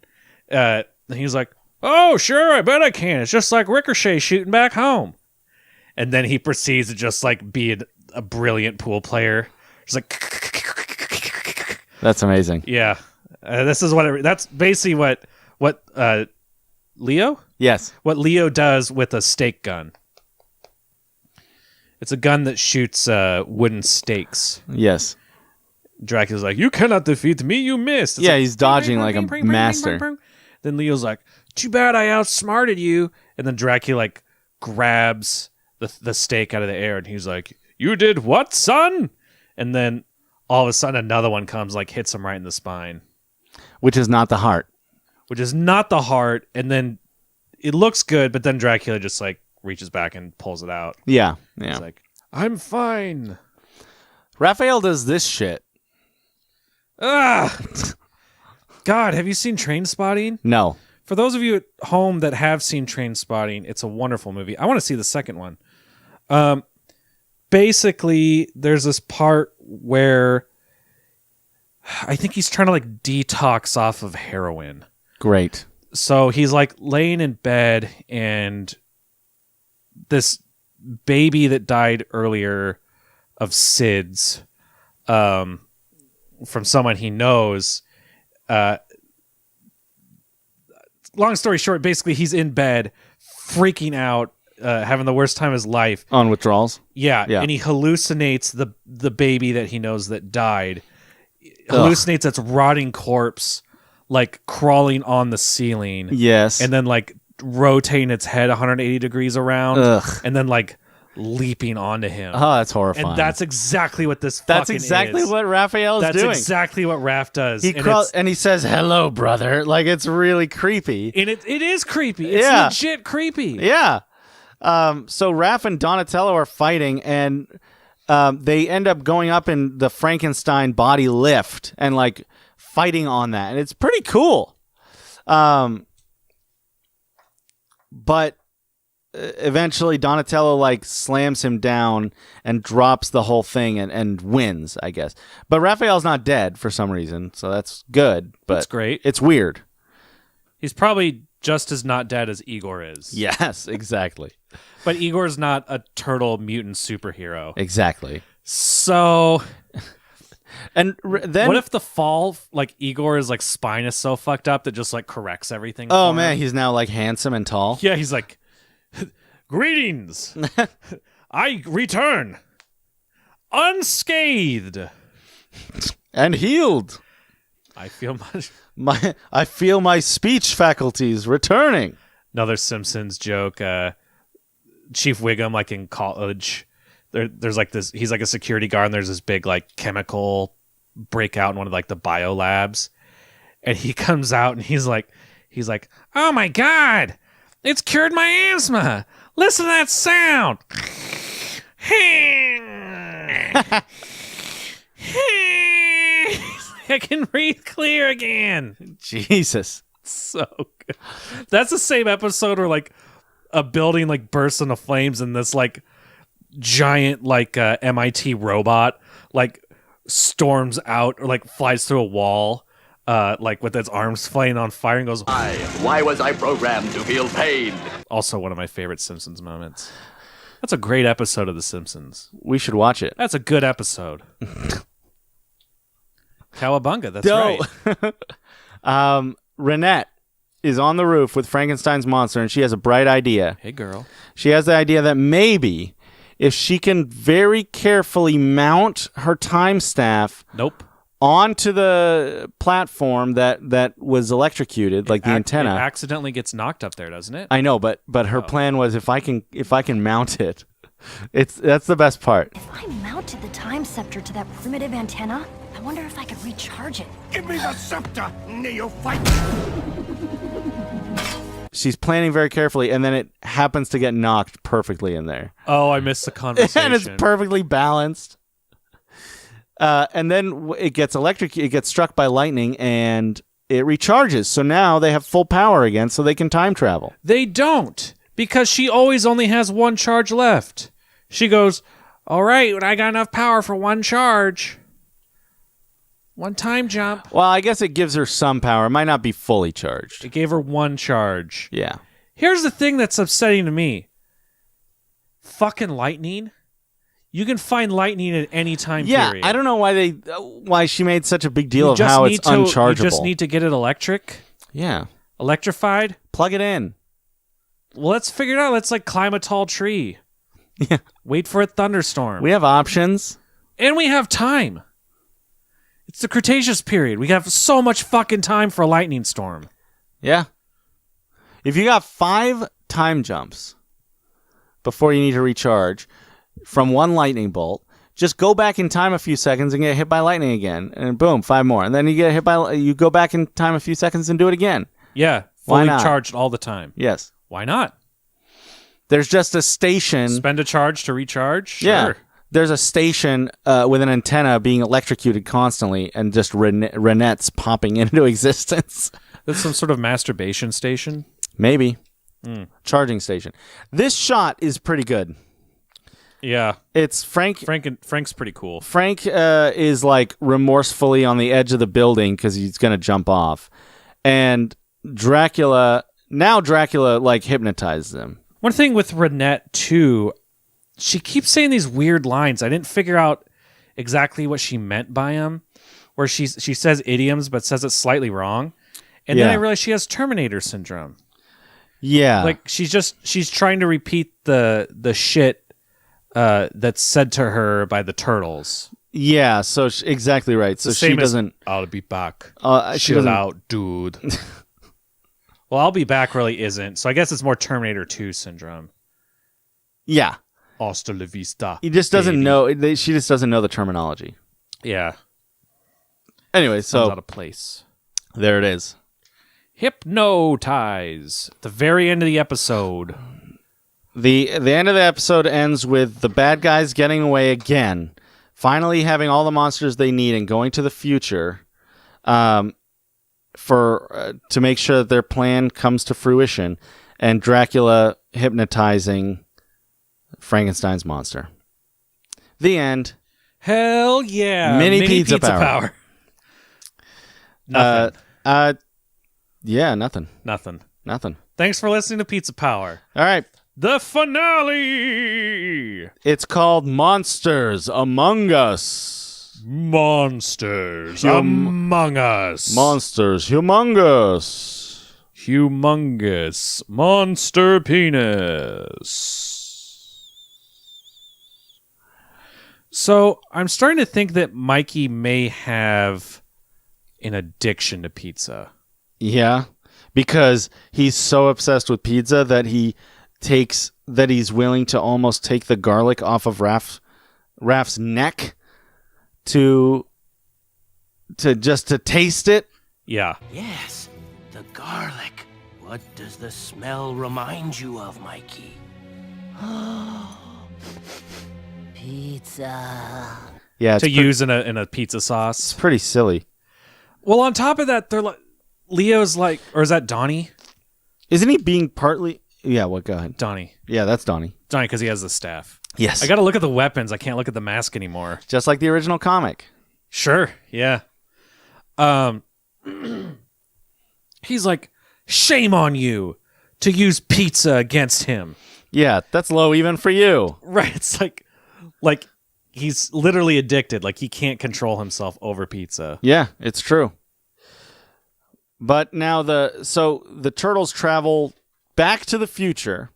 And he's like, "Oh, sure, I bet I can. It's just like Ricochet shooting back home." And then he proceeds to just like be a brilliant pool player. He's like, that's amazing. yeah. That's basically what Leo? Yes. What Leo does with a stake gun. It's a gun that shoots wooden stakes. Yes. Dracula's like, "You cannot defeat me, you missed." It's yeah, like, he's dodging like a master. Then Leo's like, "Too bad I outsmarted you." And then Dracula like grabs the stake out of the air, and he's like, "You did what, son?" And then all of a sudden another one comes, like hits him right in the spine. Which is not the heart. Which is not the heart, and then it looks good, but then Dracula just like reaches back and pulls it out. Yeah. Yeah. He's like, "I'm fine." Raphael does this shit. Ah, God, have you seen Trainspotting? No. For those of you at home that have seen Trainspotting, it's a wonderful movie. I want to see the second one. Basically, there's this part where I think he's trying to like detox off of heroin. Great. So he's like laying in bed, and this baby that died earlier of SIDS, from someone he knows. Long story short, basically he's in bed, freaking out, having the worst time of his life. On withdrawals? Yeah. And he hallucinates the baby that he knows that died. Hallucinates its rotting corpse, like crawling on the ceiling. Yes. And then like rotating its head 180 degrees around. Ugh. And then like leaping onto him. Oh, that's horrifying. And that's exactly what this That's fucking exactly is. what Raphael is doing. That's exactly what Raph does. He crawls and he says, "Hello, brother." Like, it's really creepy. And it is creepy. It's legit creepy. Yeah. So Raph and Donatello are fighting, and they end up going up in the Frankenstein body lift and like fighting on that, and it's pretty cool. But eventually Donatello like slams him down and drops the whole thing and wins, I guess. But Raphael's not dead for some reason, so that's good. But That's great. It's weird. He's probably just as not dead as Igor is. Yes, exactly. But Igor's not a turtle mutant superhero. Exactly. So... And then what if the fall, like Igor's like spine is so fucked up that just like corrects everything? Oh for man, him? he's now like handsome and tall. Yeah, he's like, greetings, I return unscathed and healed. I feel I feel my speech faculties returning. Another Simpsons joke. Chief Wiggum, like in college. There's like this, he's like a security guard, and there's this big like chemical breakout in one of like the bio labs, and he comes out and he's like, oh my god, it's cured my asthma. Listen to that sound. I can breathe clear again. Jesus. So good. That's the same episode where like a building like bursts into flames and this like giant like MIT robot like storms out or like flies through a wall like with its arms flaying on fire and goes, Why was I programmed to feel pain? also one of my favorite Simpsons moments. That's a great episode of The Simpsons. We should watch it. That's a good episode. Cowabunga, that's right. Renette is on the roof with Frankenstein's monster, and she has a bright idea. Hey girl. She has the idea that maybe if she can very carefully mount her time staff Nope. onto the platform that was electrocuted, like the antenna. It accidentally gets knocked up there, doesn't it? I know, but her plan was if I can mount it, that's the best part. If I mounted the time scepter to that primitive antenna, I wonder if I could recharge it. Give me the scepter, neophyte! She's planning very carefully, and then it happens to get knocked perfectly in there. Oh, I missed the conversation. And it's perfectly balanced. And then it gets it gets struck by lightning, and it recharges. So now they have full power again, so they can time travel. They don't, because she always only has one charge left. She goes, all right, I got enough power for one charge. One time jump. Well, I guess it gives her some power. It might not be fully charged. It gave her one charge. Yeah. Here's the thing that's upsetting to me. Fucking lightning. You can find lightning at any time period. I don't know why she made such a big deal of just how need it's to- unchargeable. You just need to get it electric. Yeah. Electrified. Plug it in. Well, let's figure it out. Let's like climb a tall tree. Yeah. Wait for a thunderstorm. We have options. And we have time. It's the Cretaceous period. We have so much fucking time for a lightning storm. Yeah. If you got 5 time jumps before you need to recharge from one lightning bolt, just go back in time a few seconds and get hit by lightning again, and boom, 5 more. And then you go back in time a few seconds and do it again. Yeah, Why fully not? charged all the time. Yes. Why not? There's just a station. Spend a charge to recharge? Sure. Yeah. There's a station with an antenna being electrocuted constantly and just Renette's popping into existence. That's some sort of masturbation station? Maybe. Charging station. This shot is pretty good. Yeah. It's Frank's pretty cool. Frank is like remorsefully on the edge of the building because he's going to jump off. And Dracula like hypnotizes him. One thing with Renette, too, she keeps saying these weird lines. I didn't figure out exactly what she meant by them, where she says idioms but says it slightly wrong. And then I realized she has Terminator syndrome. Yeah. Like she's trying to repeat the shit that's said to her by the turtles. Yeah, so exactly right. So she doesn't... I'll be back. She Chill doesn't... out, dude. Well, I'll be back really isn't. So I guess it's more Terminator 2 syndrome. Yeah. Hasta la vista. He just doesn't know. She just doesn't know the terminology. Yeah. Anyway, so out of place. There it is. Hypnotize. The very end of the episode. The end of the episode ends with the bad guys getting away again, finally having all the monsters they need and going to the future. to make sure that their plan comes to fruition, and Dracula hypnotizing Frankenstein's monster. The end. Hell yeah. Mini pizza power. Nothing. Yeah, nothing. Nothing. Thanks for listening to Pizza Power. All right. The finale. It's called Monsters Among Us. Monsters Among Us. Monsters Humongous. Humongous monster penis. So I'm starting to think that Mikey may have an addiction to pizza. Yeah, because he's so obsessed with pizza that he's willing to almost take the garlic off of Raph's neck to taste it. Yeah. Yes, the garlic. What does the smell remind you of, Mikey? Pizza. Yeah, To use in a pizza sauce. it's pretty silly. Well, on top of that, they're like Leo's like, or is that Donnie? Isn't he being partly? Yeah. What? Go ahead. Donnie, Yeah, that's Donnie. because he has the staff. Yes. I got to look at the weapons. I can't look at the mask anymore. Just like the original comic. Sure. Yeah. He's like, shame on you to use pizza against him. Yeah, that's low even for you. Right. It's like he's literally addicted. Like he can't control himself over pizza. Yeah, it's true. But now the turtles travel back to the future,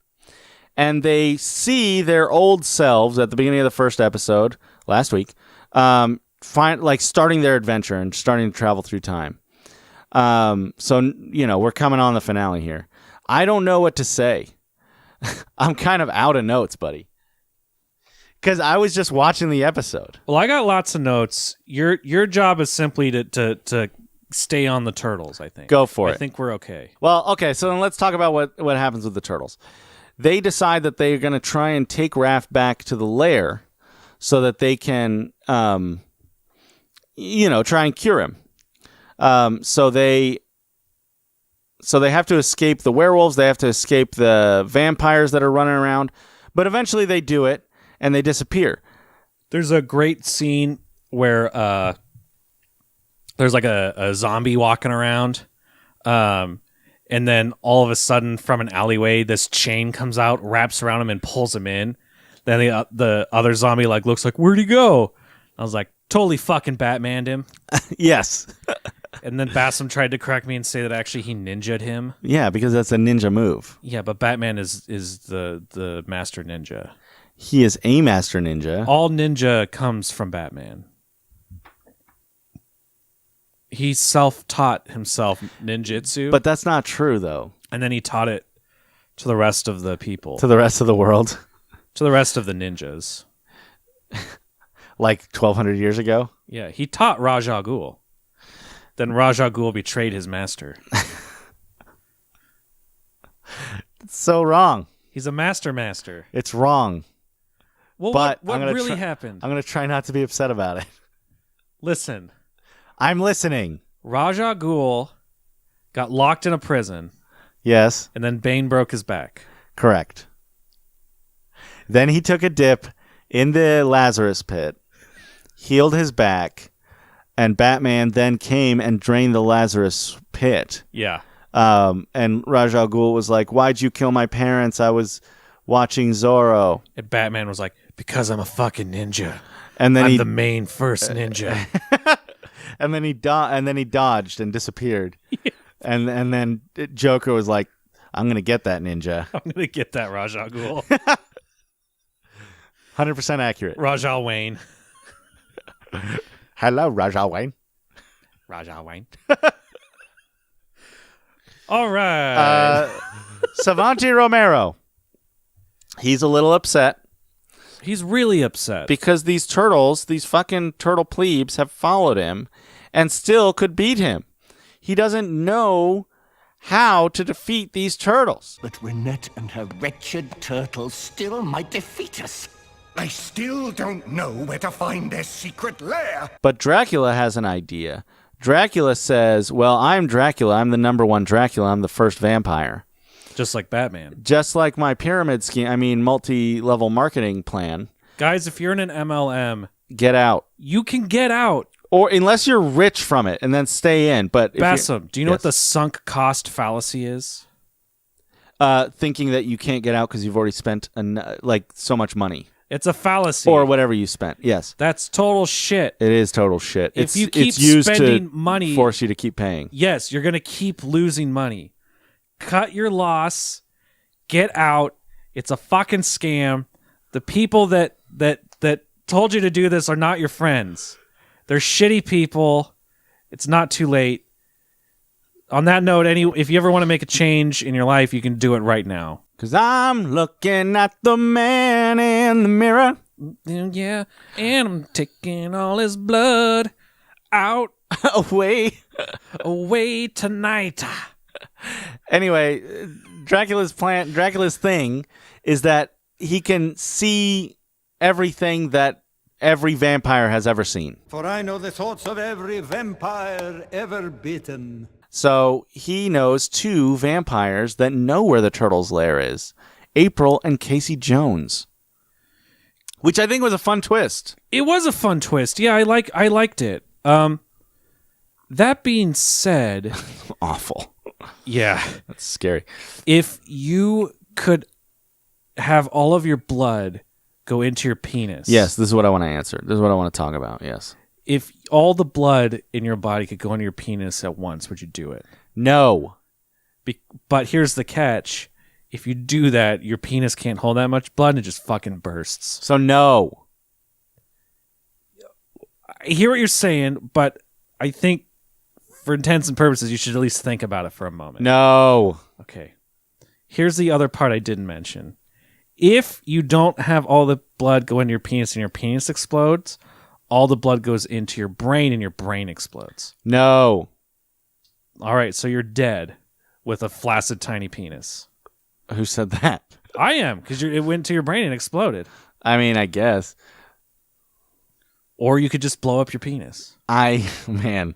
and they see their old selves at the beginning of the first episode last week, starting their adventure and starting to travel through time. So we're coming on the finale here. I don't know what to say. I'm kind of out of notes, buddy. Because I was just watching the episode. Well, I got lots of notes. Your job is simply to stay on the turtles, I think. Go for it. I think we're okay. Well, okay, so then let's talk about what happens with the turtles. They decide that they're going to try and take Raph back to the lair so that they can, try and cure him. So they have to escape the werewolves. They have to escape the vampires that are running around. But eventually they do it, and they disappear. There's a great scene where there's like a zombie walking around, and then all of a sudden from an alleyway, this chain comes out, wraps around him, and pulls him in. Then the other zombie looks like, where'd he go? I was like, totally fucking Batmaned him. Yes. And then Bassam tried to correct me and say that actually he ninja'd him. Yeah, because that's a ninja move. Yeah, but Batman is the master ninja. He is a master ninja. All ninja comes from Batman. He self-taught himself ninjutsu. But that's not true, though. And then he taught it to the rest of the people. To the rest of the world. To the rest of the ninjas. Like 1,200 years ago? Yeah, he taught Ra's al Ghul. Then Ra's al Ghul betrayed his master. It's so wrong. He's a master. It's wrong. Well, But what really happened? I'm going to try not to be upset about it. Listen. I'm listening. Ra's al Ghul got locked in a prison, Yes, and then Bane broke his back. correct. Then he took a dip in the Lazarus pit, healed his back, and Batman then came and drained the Lazarus pit. Yeah. And Ra's al Ghul was like, "Why'd you kill my parents? I was watching Zorro." And Batman was like, because I'm a fucking ninja. And then I'm the main first ninja. and then he dodged and disappeared. Yeah. And then Joker was like, "I'm gonna get that ninja." I'm going to get that Ra's al Ghul. 100% accurate. Ra's al Wayne. Hello, Ra's al Wayne. Ra's al Wayne. All right. Savanti Romero. He's a little upset He's really upset. because these fucking turtle plebes have followed him and still could beat him. He doesn't know how to defeat these turtles. But Renette and her wretched turtles still might defeat us. I still don't know where to find their secret lair. But Dracula has an idea Dracula says, well, I'm Dracula. I'm the number one Dracula. I'm the first vampire. Just like Batman. Just like my pyramid scheme, multi-level marketing plan. Guys, if you're in an MLM, get out. You can get out. Or unless you're rich from it and then stay in. But Bassam, do you know what the sunk cost fallacy is? Thinking that you can't get out because you've already spent so much money. It's a fallacy. Or whatever you spent. Yes. That's total shit. It is total shit. If you keep it's used spending to money, force you to keep paying. Yes, you're going to keep losing money. Cut your loss. Get out. It's a fucking scam. The people that told you to do this are not your friends. They're shitty people. It's not too late. On that note, if you ever want to make a change in your life, you can do it right now. 'Cause I'm looking at the man in the mirror. Yeah, and I'm taking all his blood out. Away tonight. Anyway, Dracula's thing is that he can see everything that every vampire has ever seen. For I know the thoughts of every vampire ever bitten. So he knows 2 vampires that know where the turtle's lair is. April and Casey Jones. Which I think was a fun twist. It was a fun twist. Yeah, I liked it. That being said... Awful. Yeah. That's scary. If you could have all of your blood go into your penis... Yes, this is what I want to answer. This is what I want to talk about, yes. If all the blood in your body could go into your penis at once, would you do it? No. But here's the catch. If you do that, your penis can't hold that much blood and it just fucking bursts. So no. I hear what you're saying, but I think for intents and purposes, you should at least think about it for a moment. No. Okay. Here's the other part I didn't mention. If you don't have all the blood go into your penis and your penis explodes, all the blood goes into your brain and your brain explodes. No. All right, so you're dead with a flaccid tiny penis. Who said that? I am, because it went to your brain and exploded. I mean, I guess. Or you could just blow up your penis. Man,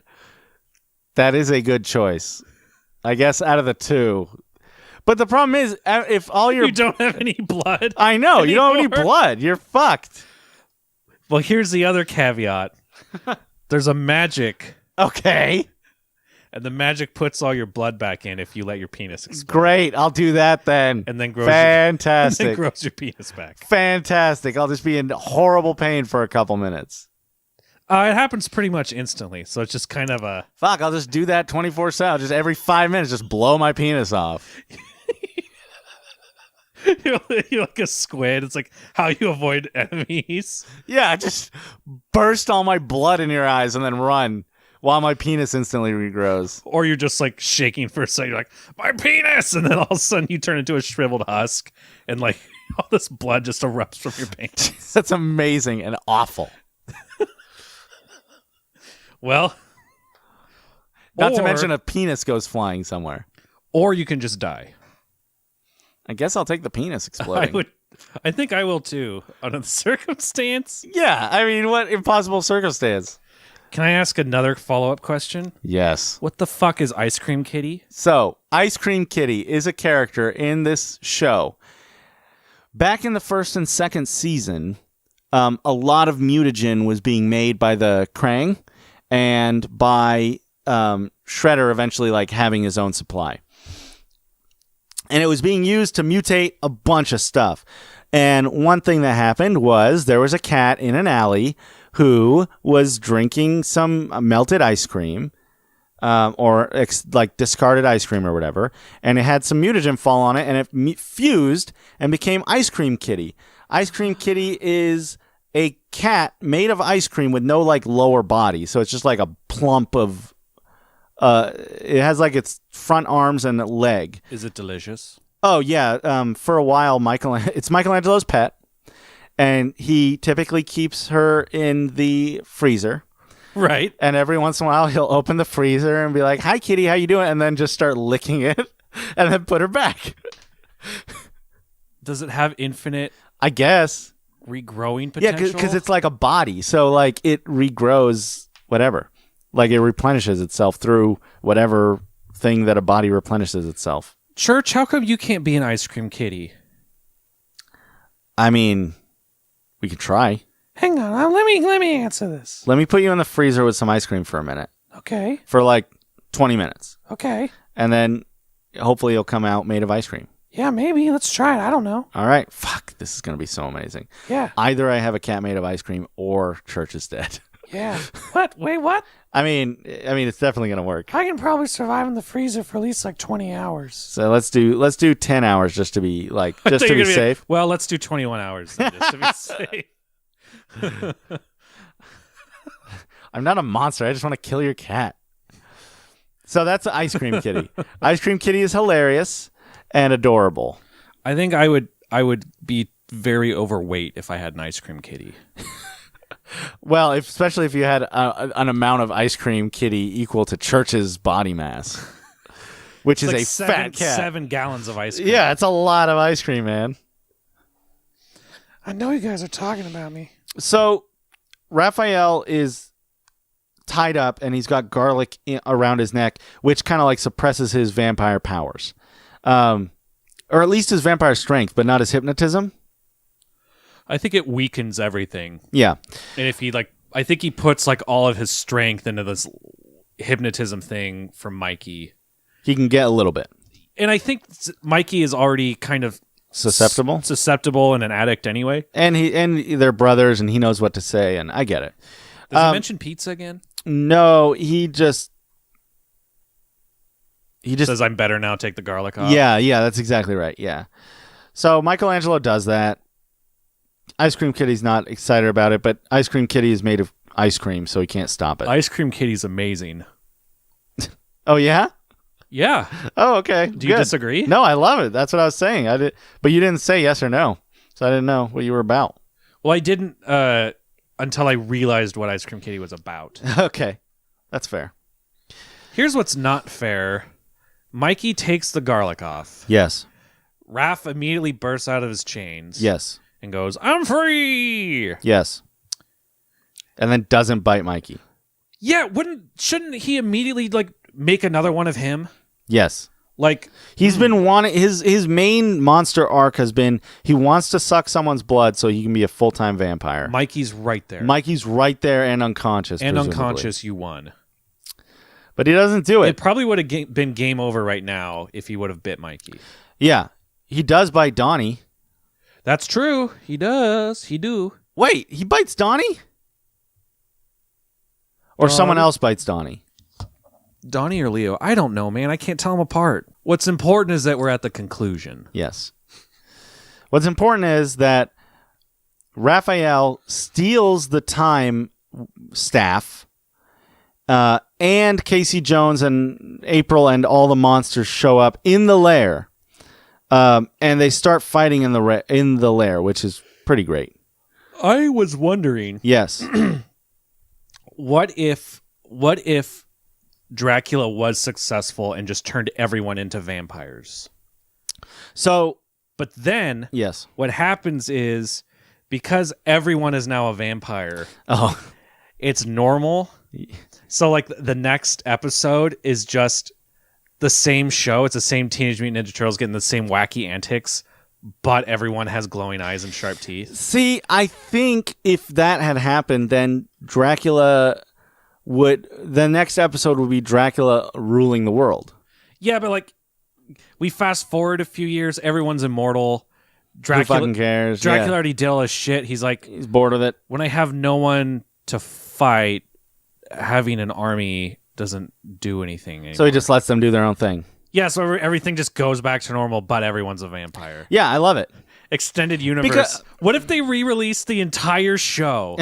that is a good choice. I guess out of the 2. But the problem is, if all your... You don't have any blood. I know, anymore. You don't have any blood. You're fucked. Well, here's the other caveat. There's a magic. Okay. And the magic puts all your blood back in if you let your penis explode. Great, I'll do that then. And then grows Fantastic. And then grows your penis back. Fantastic. I'll just be in horrible pain for a couple minutes. It happens pretty much instantly, so it's just kind of a... Fuck, I'll just do that 24/7. Just every 5 minutes, just blow my penis off. You're like a squid. It's like how you avoid enemies. Yeah, just burst all my blood in your eyes and then run while my penis instantly regrows. Or you're just like shaking for a second. You're like, my penis! And then all of a sudden you turn into a shriveled husk and like all this blood just erupts from your penis. That's amazing and awful. Well, not to mention a penis goes flying somewhere. Or you can just die. I guess I'll take the penis exploding. I think I will too, under the circumstance. Yeah, I mean, what impossible circumstance? Can I ask another follow-up question? Yes. What the fuck is Ice Cream Kitty? So, Ice Cream Kitty is a character in this show. Back in the first and second season, a lot of mutagen was being made by the Krang and by Shredder eventually like having his own supply. And it was being used to mutate a bunch of stuff. And one thing that happened was there was a cat in an alley who was drinking some melted ice cream or discarded ice cream or whatever. And it had some mutagen fall on it and it fused and became Ice Cream Kitty. Ice Cream Kitty is a cat made of ice cream with no like lower body. So it's just like a plump of... it has like its front arms and a leg. Is it delicious? Oh yeah. For a while, it's Michelangelo's pet, and he typically keeps her in the freezer. Right. And every once in a while, he'll open the freezer and be like, "Hi, kitty, how you doing?" And then just start licking it, and then put her back. Does it have infinite? I guess regrowing potential. Yeah, because it's like a body, so like it regrows whatever. Like, it replenishes itself through whatever thing that a body replenishes itself. Church, how come you can't be an ice cream kitty? I mean, we could try. Hang on, let me answer this. Let me put you in the freezer with some ice cream for a minute. Okay. For like 20 minutes. Okay. And then hopefully you'll come out made of ice cream. Yeah, maybe. Let's try it. I don't know. All right. Fuck, this is going to be so amazing. Yeah. Either I have a cat made of ice cream or Church is dead. Yeah. What? Wait, what? I mean, it's definitely going to work. I can probably survive in the freezer for at least like 20 hours. So let's do 10 hours just to be safe. Well, let's do 21 hours then, just to be safe. I'm not a monster. I just want to kill your cat. So that's Ice Cream Kitty. Ice Cream Kitty is hilarious and adorable. I think I would be very overweight if I had an ice cream kitty. Well, especially if you had an amount of Ice Cream Kitty equal to Church's body mass, which is like a fat cat. 7 gallons of ice cream. Yeah, it's a lot of ice cream, man. I know you guys are talking about me. So Raphael is tied up and he's got garlic around his neck, which kind of like suppresses his vampire powers, or at least his vampire strength, but not his hypnotism. I think it weakens everything. Yeah. And if he I think he puts like all of his strength into this hypnotism thing for Mikey. He can get a little bit. And I think Mikey is already kind of susceptible and an addict anyway. And they're brothers and he knows what to say and I get it. Does he mention pizza again? No, he just says, I'm better now, take the garlic off. Yeah, that's exactly right. Yeah. So Michelangelo does that. Ice Cream Kitty's not excited about it, but Ice Cream Kitty is made of ice cream, so he can't stop it. Ice Cream Kitty's amazing. Oh, yeah? Yeah. Oh, okay. Do you disagree? No, I love it. That's what I was saying. But you didn't say yes or no, so I didn't know what you were about. Well, I didn't until I realized what Ice Cream Kitty was about. Okay. That's fair. Here's what's not fair. Mikey takes the garlic off. Yes. Raph immediately bursts out of his chains. Yes. And goes, I'm free! Yes. And then doesn't bite Mikey. Yeah, shouldn't he immediately make another one of him? Yes. He's been wanting his main monster arc has been he wants to suck someone's blood so he can be a full-time vampire. Mikey's right there. Mikey's right there and unconscious. And presumably. unconscious, you won. But he doesn't do it. It probably would have been game over right now if he would have bit Mikey. Yeah. He does bite Donnie. That's true. He does. He do. Wait, he bites Donnie? Or someone else bites Donnie? Donnie or Leo? I don't know, man. I can't tell them apart. What's important is that we're at the conclusion. Yes. What's important is that Raphael steals the time staff, and Casey Jones and April and all the monsters show up in the lair, and they start fighting in the lair, which is pretty great. I was wondering. Yes. What if Dracula was successful and just turned everyone into vampires? But then, yes, what happens is because everyone is now a vampire. Oh, it's normal. So the next episode is just the same show. It's the same Teenage Mutant Ninja Turtles getting the same wacky antics, but everyone has glowing eyes and sharp teeth. See, I think if that had happened, then the next episode would be Dracula ruling the world. Yeah, but we fast forward a few years, everyone's immortal. Dracula, who fucking cares? Dracula already did all his shit. He's bored with it. When I have no one to fight, having an army doesn't do anything anymore. So he just lets them do their own thing. Yeah, so everything just goes back to normal, but everyone's a vampire. Yeah, I love it. Extended universe. What if they re-release the entire show?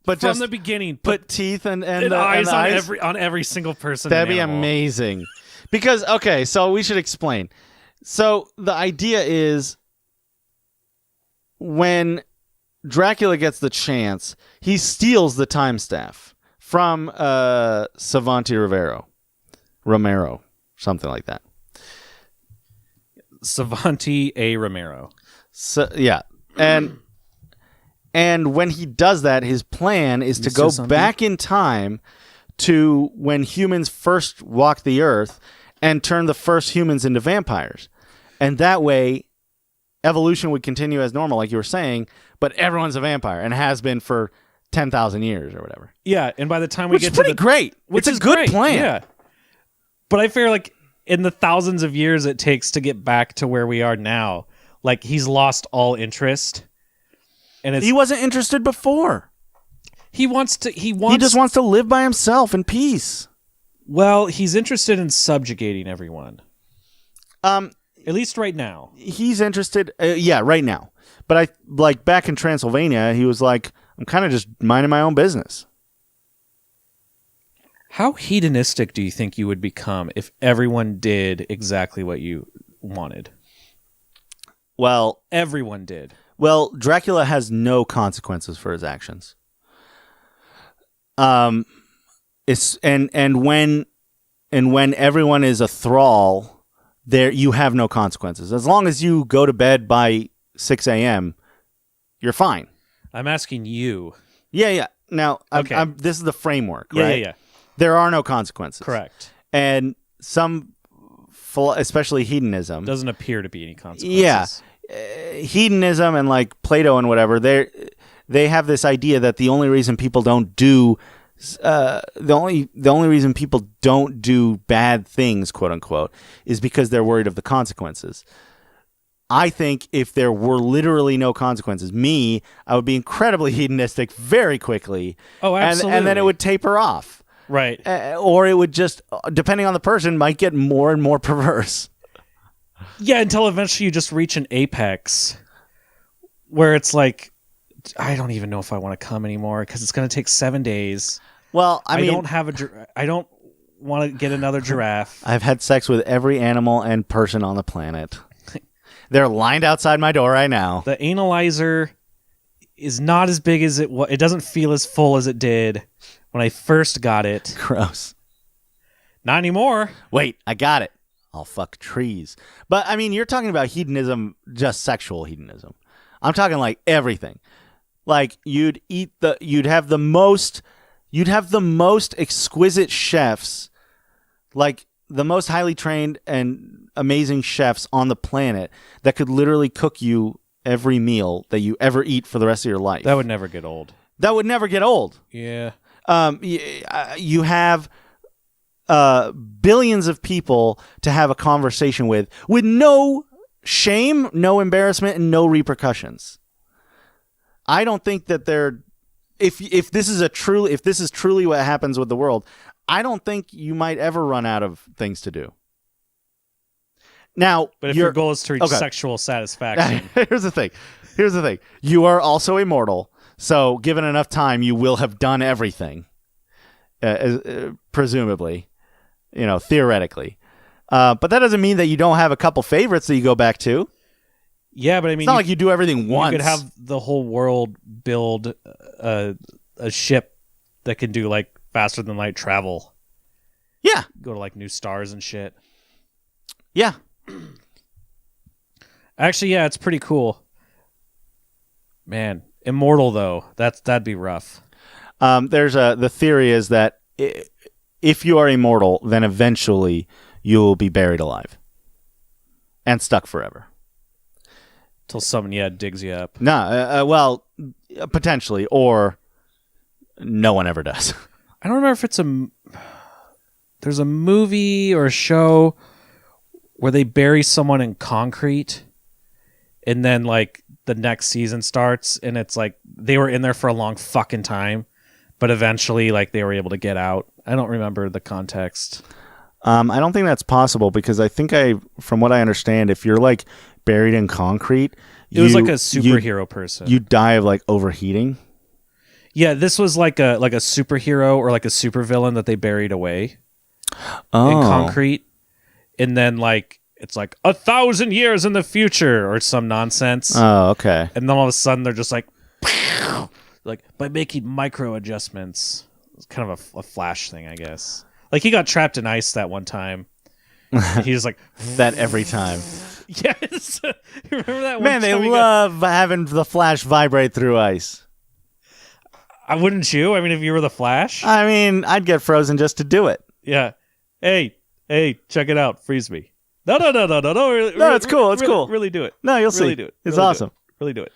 But from just the beginning, put teeth and eyes and on every single person. That'd be amazing. Because so we should explain. So the idea is when Dracula gets the chance, he steals the time staff from Savanti Romero, something like that. Savanti Romero. So yeah, and when he does that, his plan is to go back in time to when humans first walked the earth and turned the first humans into vampires. And that way, evolution would continue as normal, like you were saying, but everyone's a vampire and has been for 10,000 years or whatever. Yeah, and by the time we Which get is pretty great. which It's is a good great, plan. Yeah. But I feel like in the thousands of years it takes to get back to where we are now, like he's lost all interest. And He wasn't interested before. he Just wants to live by himself in peace. Well, he's interested in subjugating everyone. At least right now. He's interested, right now. But I like back in Transylvania, he was like, I'm kind of just minding my own business. How hedonistic do you think you would become if everyone did exactly what you wanted? Well, Everyone did. Well, Dracula has no consequences for his actions. It's and when everyone is a thrall, there you have no consequences. As long as you go to bed by 6 a.m., you're fine. I'm asking you. Yeah. Now, Okay. this is the framework, Yeah, right? yeah. There are no consequences. Correct. And some, especially hedonism, Doesn't appear to be any consequences. Yeah. Hedonism and like Plato and whatever, they have this idea that the only reason people don't do the only reason people don't do bad things, quote unquote, is because they're worried of the consequences. I think if there were literally no consequences, I would be incredibly hedonistic very quickly. Oh, absolutely. And then it would taper off. Right. Or it would just, depending on the person, might get more and more perverse. Yeah, until eventually you just reach an apex where it's like, I don't even know if I want to come anymore because it's going to take 7 days. Well, I mean, I don't want to get another giraffe. I've had sex with every animal and person on the planet. They're lined outside my door right now. The analyzer is not as big as it was. It doesn't feel as full as it did when I first got it. Gross. Not anymore. Wait, I got it. I'll fuck trees. But I mean, you're talking about hedonism, just sexual hedonism. I'm talking like everything. Like you'd have the most exquisite chefs, like the most highly trained and amazing chefs on the planet that could literally cook you every meal that you ever eat for the rest of your life. That would never get old. That would never get old. Yeah. You have billions of people to have a conversation with no shame, no embarrassment, and no repercussions. I don't think that if this is truly what happens with the world, I don't think you might ever run out of things to do. Now, but if your goal is to reach sexual satisfaction. Here's the thing. You are also immortal, so given enough time, you will have done everything, presumably, theoretically. But that doesn't mean that you don't have a couple favorites that you go back to. Yeah, but I mean, it's not like you do everything once. You could have the whole world build a ship that can do like faster than light travel. Yeah, go to like new stars and shit. Yeah. Actually, yeah, it's pretty cool. Man, immortal though, that'd be rough. The theory is that if you are immortal, then eventually you will be buried alive and stuck forever. Till someone, digs you up. Well, potentially, or no one ever does. I don't remember if there's a movie or a show where they bury someone in concrete and then like the next season starts and it's like they were in there for a long fucking time, but eventually like they were able to get out. I don't remember the context. I don't think that's possible because I think from what I understand, if you're like buried in concrete, it was like a superhero person. You die of like overheating. Yeah, this was like a superhero or like a supervillain that they buried away in concrete. And then like it's like 1,000 years in the future or some nonsense. Oh, okay. And then all of a sudden they're just like by making micro adjustments. It's kind of a Flash thing, I guess. Like he got trapped in ice that one time. He was like that every time. Yes. Remember that one Man, they love having the Flash vibrate through ice. Wouldn't you? I mean, if you were the Flash. I mean, I'd get frozen just to do it. Yeah. Hey, check it out. Freeze me. No. No, it's cool. It's cool. Really do it. No, you'll really see. Do it. It's really awesome. Really do it.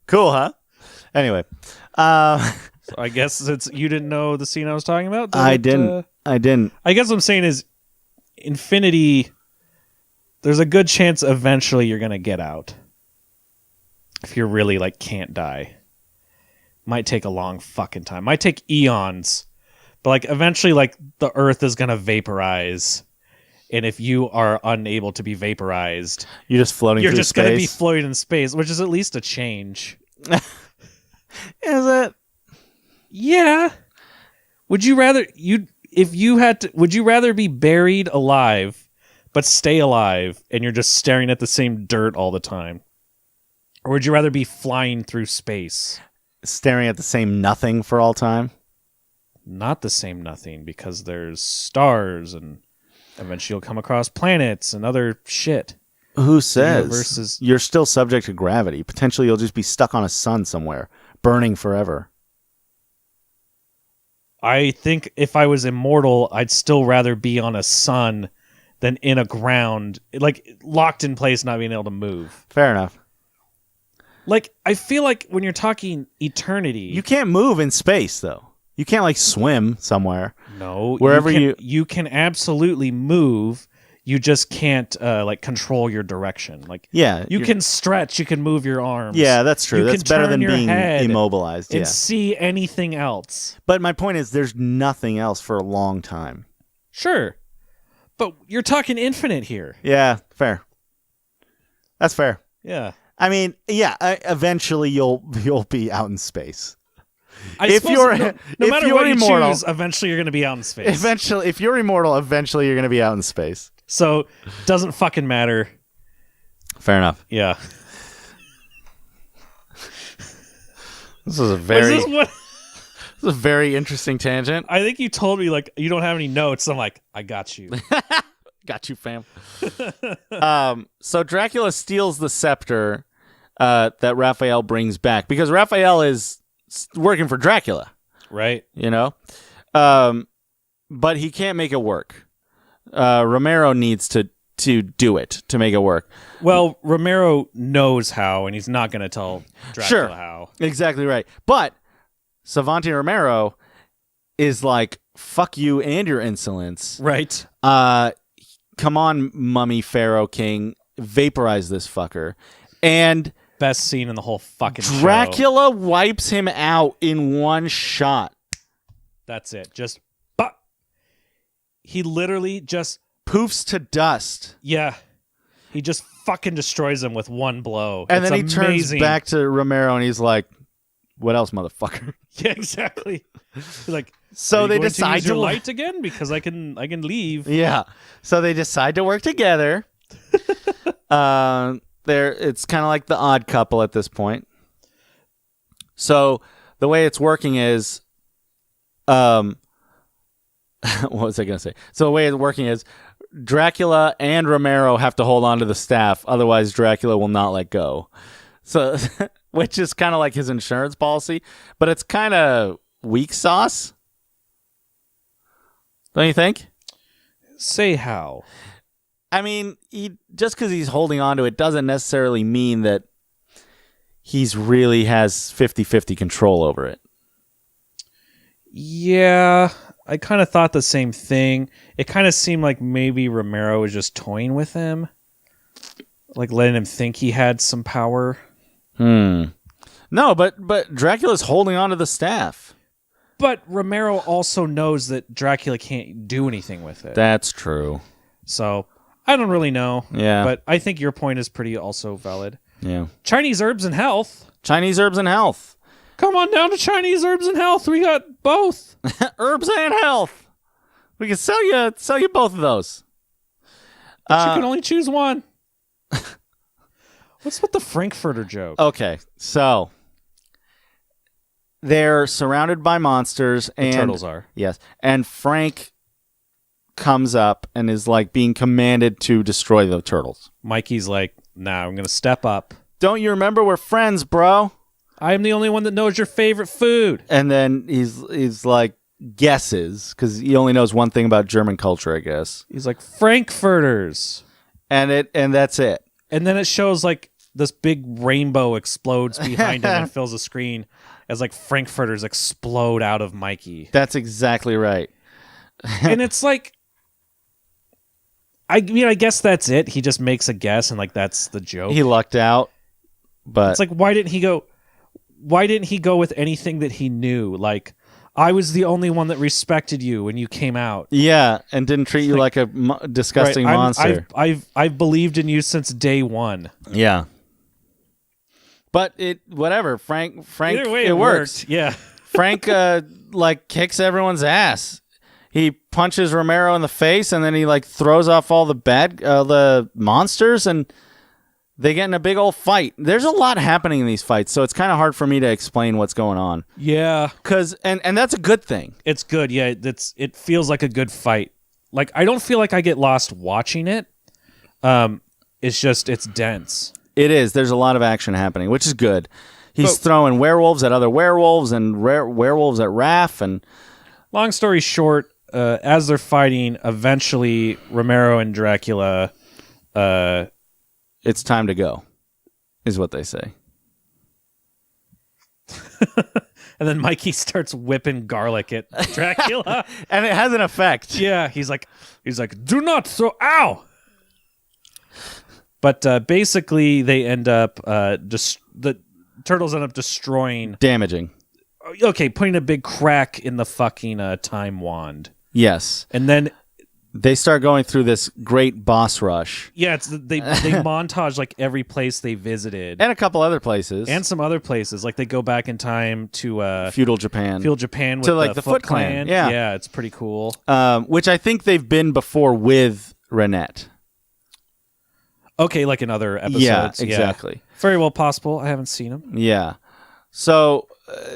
Cool, huh? Anyway. So I guess since you didn't know the scene I was talking about. I didn't. I guess what I'm saying is Infinity, there's a good chance eventually you're going to get out. If you're really like can't die. Might take a long fucking time. Might take eons. But like eventually like the earth is going to vaporize. And if you are unable to be vaporized, you're just floating you're through just space. going to be floating in space, which is at least a change. Is it? Yeah. Would you rather would you rather be buried alive but stay alive and you're just staring at the same dirt all the time? Or would you rather be flying through space? Staring at the same nothing for all time? Not the same nothing, because there's stars and eventually you'll come across planets and other shit. Who says? You're still subject to gravity. Potentially you'll just be stuck on a sun somewhere, burning forever. I think if I was immortal, I'd still rather be on a sun than in a ground, like locked in place, not being able to move. Fair enough. Like, I feel like when you're talking eternity... You can't move in space, though. You can't, like, swim somewhere. No. Wherever you can absolutely move. You just can't, like, control your direction. Like, yeah, you can stretch. You can move your arms. Yeah, that's true. That's better than being head immobilized. And see anything else. But my point is, there's nothing else for a long time. Sure. But you're talking infinite here. Yeah, fair. That's fair. Yeah. I mean, yeah. Eventually, you'll be out in space. No matter what you immortal, choose, eventually you're going to be out in space. Eventually, if you're immortal, eventually you're going to be out in space. So, doesn't fucking matter. Fair enough. Yeah. This is a very interesting tangent. I think you told me like you don't have any notes. I'm like, I got you. Got you, fam. So Dracula steals the scepter that Raphael brings back because Raphael is working for Dracula, right? You know, but he can't make it work. Romero needs to do it to make it work. Well, Romero knows how, and he's not going to tell Dracula how. Exactly right. But Savanti Romero is like, fuck you and your insolence. Right. Come on, Mummy Pharaoh King, vaporize this fucker. And best scene in the whole fucking Dracula wipes him out in one shot. That's it. Just he literally just poofs to dust. Yeah. He just fucking destroys him with one blow. And then he turns back to Romero and he's like, what else, motherfucker? Yeah, exactly. He's like, so they decide to light again because I can leave. Yeah. So they decide to work together. It's kind of like the Odd Couple at this point. So the way it's working is, what was I going to say? So the way it's working is Dracula and Romero have to hold on to the staff. Otherwise, Dracula will not let go. So, which is kind of like his insurance policy, but it's kind of weak sauce. Don't you think? Say how. I mean, just because he's holding on to it doesn't necessarily mean that he's really has 50-50 control over it. Yeah, I kind of thought the same thing. It kind of seemed like maybe Romero was just toying with him. Like letting him think he had some power. No, but Dracula's holding on to the staff. But Romero also knows that Dracula can't do anything with it. That's true. So, I don't really know. Yeah. But I think your point is pretty also valid. Yeah. Chinese herbs and health. Chinese herbs and health. Come on down to Chinese herbs and health. We got both. Herbs and health. We can sell you both of those. But you can only choose one. What's with the Frankfurter joke? Okay, so they're surrounded by monsters. The turtles are. Yes, and Frank comes up and is like being commanded to destroy the turtles. Mikey's like, nah, I'm going to step up. don't you remember we're friends, bro? I'm the only one that knows your favorite food. And then he's like, guesses, because he only knows one thing about German culture, I guess. He's like, Frankfurters. And that's it. And then it shows like this big rainbow explodes behind him and fills the screen as like Frankfurters explode out of Mikey. That's exactly right. And it's like, I mean, I guess that's it. He just makes a guess and like that's the joke. He lucked out, but it's like, why didn't he go with anything that he knew? Like, I was the only one that respected you when you came out. Yeah, and didn't treat you like a disgusting monster. I've believed in you since day one. Yeah. But whatever. Frank. Either way, it works. Yeah. Frank like kicks everyone's ass. He punches Romero in the face, and then he like throws off all the monsters, and they get in a big old fight. There's a lot happening in these fights, so it's kind of hard for me to explain what's going on. Yeah. And that's a good thing. It's good. Yeah, it feels like a good fight. Like, I don't feel like I get lost watching it. It's dense. It is. There's a lot of action happening, which is good. He's throwing werewolves at other werewolves and werewolves at Raph. And long story short, as they're fighting, eventually Romero and Dracula, it's time to go, is what they say. And then Mikey starts whipping garlic at Dracula. And it has an effect. Yeah, he's like, do not throw, ow! But basically, they end up, the turtles end up destroying, damaging. Okay, putting a big crack in the fucking time wand. Yes. And then they start going through this great boss rush. Yeah, they montage like every place they visited. And a couple other places. And some other places. Like they go back in time to Feudal Japan. Feudal Japan with to like the Foot Clan. Yeah. Yeah, it's pretty cool. Which I think they've been before with Renette. Okay, like in other episodes. Yeah, exactly. Yeah. Very well possible. I haven't seen them. Yeah. So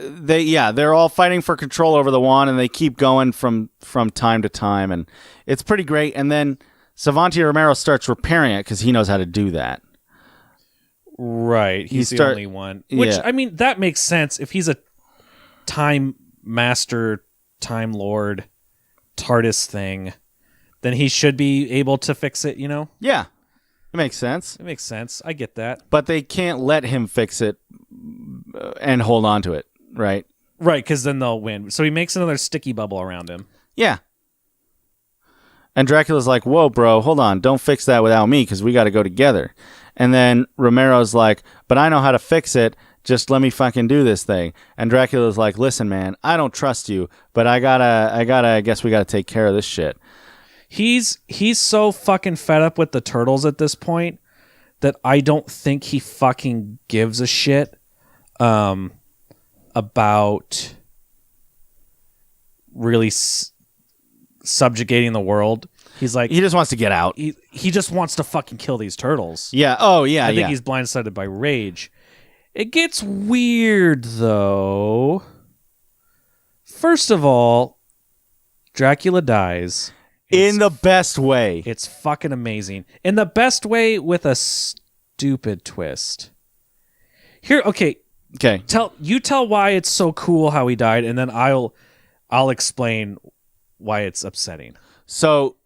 they're all fighting for control over the wand, and they keep going from time to time, and it's pretty great. And then Savanti Romero starts repairing it because he knows how to do that. Right. He's the only one. Which, I mean, that makes sense. If he's a time master, time lord, TARDIS thing, then he should be able to fix it, you know? Yeah. It makes sense. It makes sense. I get that. But they can't let him fix it and hold on to it, right? Right, because then they'll win. So he makes another sticky bubble around him. Yeah. And Dracula's like, whoa, bro, hold on. Don't fix that without me because we got to go together. And then Romero's like, but I know how to fix it. Just let me fucking do this thing. And Dracula's like, listen, man, I don't trust you, but I guess we gotta take care of this shit. He's so fucking fed up with the turtles at this point that I don't think he fucking gives a shit about really subjugating the world. He's like, he just wants to get out. He just wants to fucking kill these turtles. Yeah. Oh yeah. I think he's blindsided by rage. It gets weird though. First of all, Dracula dies. In the best way. It's fucking amazing. In the best way with a stupid twist. Here, okay. Tell why it's so cool how he died, and then I'll explain why it's upsetting. So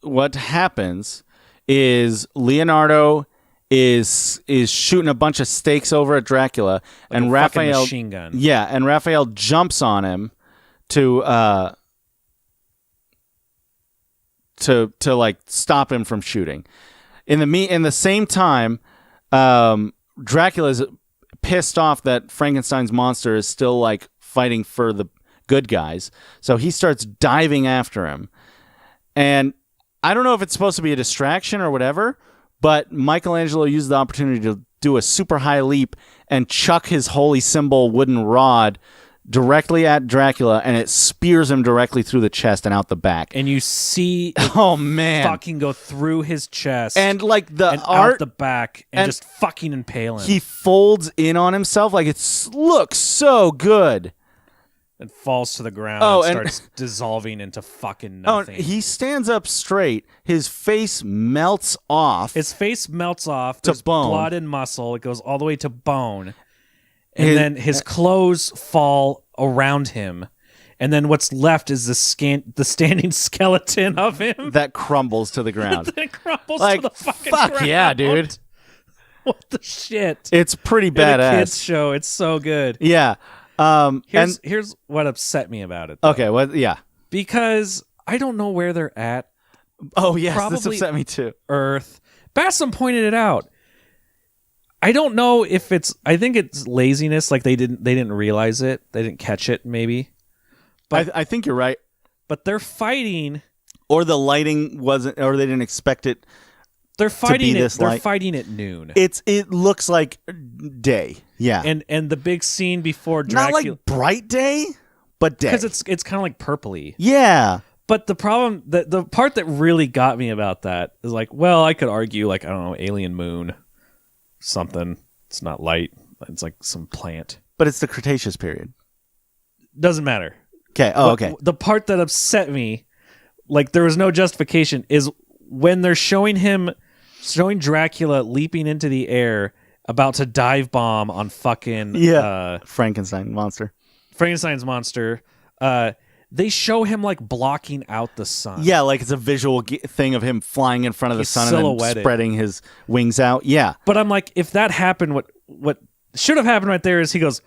what happens is Leonardo is shooting a bunch of stakes over at Dracula, like and a Raphael machine gun. Yeah, and Raphael jumps on him to like stop him from shooting. In the same time, Dracula's pissed off that Frankenstein's monster is still like fighting for the good guys, so he starts diving after him. And I don't know if it's supposed to be a distraction or whatever, but Michelangelo used the opportunity to do a super high leap and chuck his holy symbol wooden rod directly at Dracula, and it spears him directly through the chest and out the back. And you see oh man, fucking go through his chest and like the and art out the back and just fucking impale him. He folds in on himself like it looks so good. and falls to the ground and starts dissolving into fucking nothing. He stands up straight. His face melts off. His face melts off. To There's bone. blood and muscle. It goes all the way to bone. And then his clothes fall around him. And then what's left is the standing skeleton of him. That crumbles to the ground. That crumbles like, to the fucking fuck ground. yeah, dude. What the shit? It's pretty In badass. a kids show. It's so good. Yeah. Here's what upset me about it. Though. Okay, well, yeah. Because I don't know where they're at. Oh, yes, this Probably upset me too. Earth. Bassam pointed it out. I don't know if I think it's laziness, like they didn't realize it. They didn't catch it, maybe. But I think you're right. But they're fighting. Or the lighting wasn't, or they didn't expect it. They're fighting be it. this They're light. fighting at noon. It looks like day. Yeah. And the big scene before Dracula, not like bright day, but day. because it's kind of like purpley. Yeah. But the problem, the part that really got me about that is like, well, I could argue like, I don't know, alien moon, something. It's not light. It's like some plant. But it's the Cretaceous period. Doesn't matter. Okay. Oh, okay. The part that upset me, like there was no justification, is when they're showing Dracula leaping into the air, about to dive bomb on fucking Frankenstein's monster. They show him like blocking out the sun. Yeah, like it's a visual thing of him flying in front of the sun and then spreading his wings out. Yeah. But I'm like, if that happened, what should have happened right there is he goes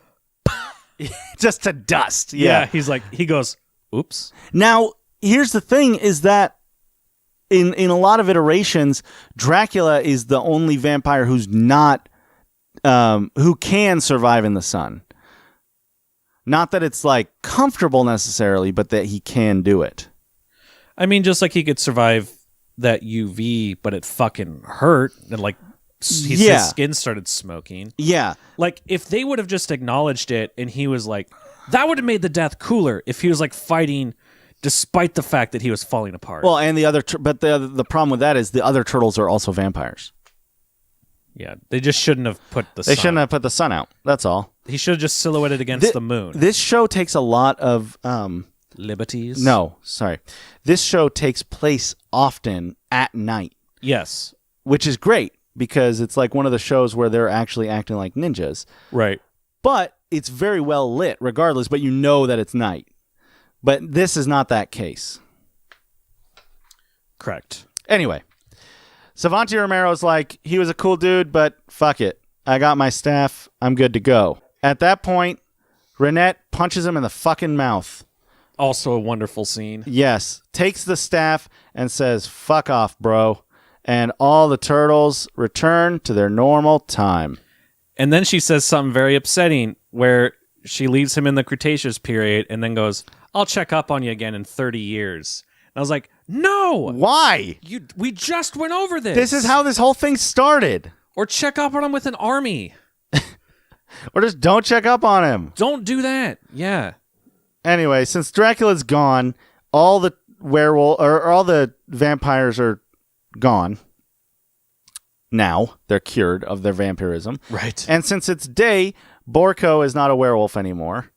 just to dust. Yeah, he goes, oops. Now, here's the thing is that in a lot of iterations, Dracula is the only vampire who's not who can survive in the sun. Not that it's like comfortable necessarily, but that he can do it. I mean, just like he could survive that UV, but it fucking hurt, and like his skin started smoking. Yeah. Like if they would have just acknowledged it, and he was like, that would have made the death cooler if he was like fighting despite the fact that he was falling apart. Well, and the problem with that is the other turtles are also vampires. Yeah, they just shouldn't have put the sun. They shouldn't have put the sun out. That's all. He should have just silhouetted against the moon. This show takes a lot of liberties. No, sorry. This show takes place often at night. Yes. Which is great because it's like one of the shows where they're actually acting like ninjas. Right. But it's very well lit regardless, but you know that it's night. But this is not that case. Correct. Anyway, Savanti Romero's like, he was a cool dude, but fuck it. I got my staff. I'm good to go. At that point, Renette punches him in the fucking mouth. Also a wonderful scene. Yes. Takes the staff and says, fuck off, bro. And all the turtles return to their normal time. And then she says something very upsetting where she leaves him in the Cretaceous period and then goes, I'll check up on you again in 30 years. And I was like, no. Why? We just went over this. This is how this whole thing started. Or check up on him with an army. Or just don't check up on him. Don't do that. Yeah. Anyway, since Dracula's gone, all the all the vampires are gone. Now they're cured of their vampirism. Right. And since it's day, Borko is not a werewolf anymore.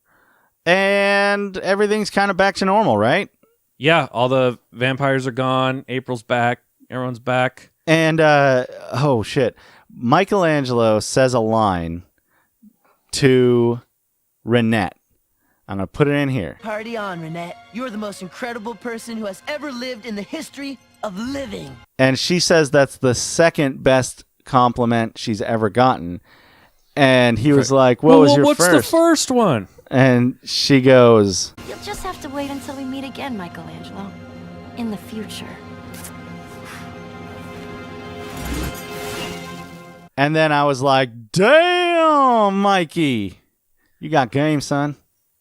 And everything's kind of back to normal, right? Yeah, all the vampires are gone. April's back. Everyone's back. And, oh shit. Michelangelo says a line to Renette. I'm going to put it in here. Party on, Renette. You're the most incredible person who has ever lived in the history of living. And she says that's the second best compliment she's ever gotten. And he was like, what was your what's first? What's the first one? And she goes, You'll just have to wait until we meet again, Michelangelo. In the future. and then I was like, damn, Mikey. You got game, son.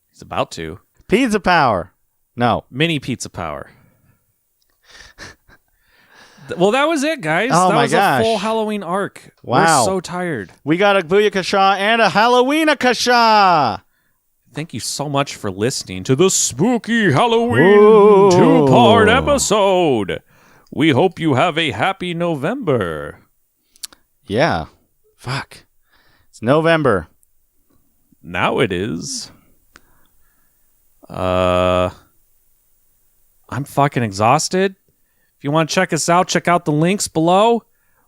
He's about to. Pizza power. No. Mini pizza power. Well, that was it, guys. Oh that my was gosh. a full Halloween arc. Wow. We're so tired. We got a Booyakasha and a Halloween-akasha. Thank you so much for listening to the Spooky Halloween 2-part episode. We hope you have a happy November. Yeah. Fuck. It's November. Now it is. I'm fucking exhausted. If you want to check us out, check out the links below.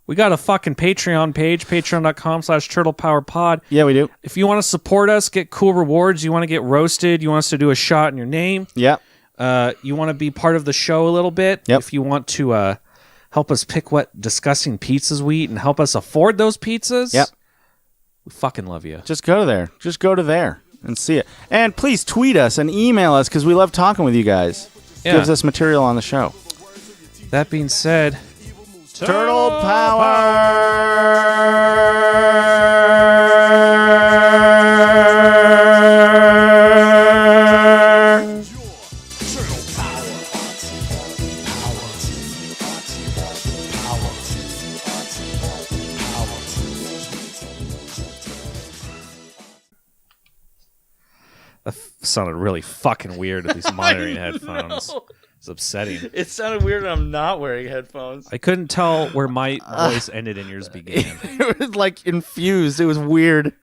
We got a fucking Patreon page, patreon.com/turtlepowerpod. Yeah, we do. If you want to support us, get cool rewards, you want to get roasted, you want us to do a shot in your name, Yep. you want to be part of the show a little bit, Yep. if you want to help us pick what disgusting pizzas we eat and help us afford those pizzas, Yep. we fucking love you. Just go there. Just go to there and see it. And please tweet us and email us because we love talking with you guys. Yeah. Gives us material on the show. That being said, Turtle Power! that sounded really fucking weird with these monitoring headphones. It's upsetting. It sounded weird when I'm not wearing headphones. I couldn't tell where my voice ended and yours began. It was like infused. It was weird.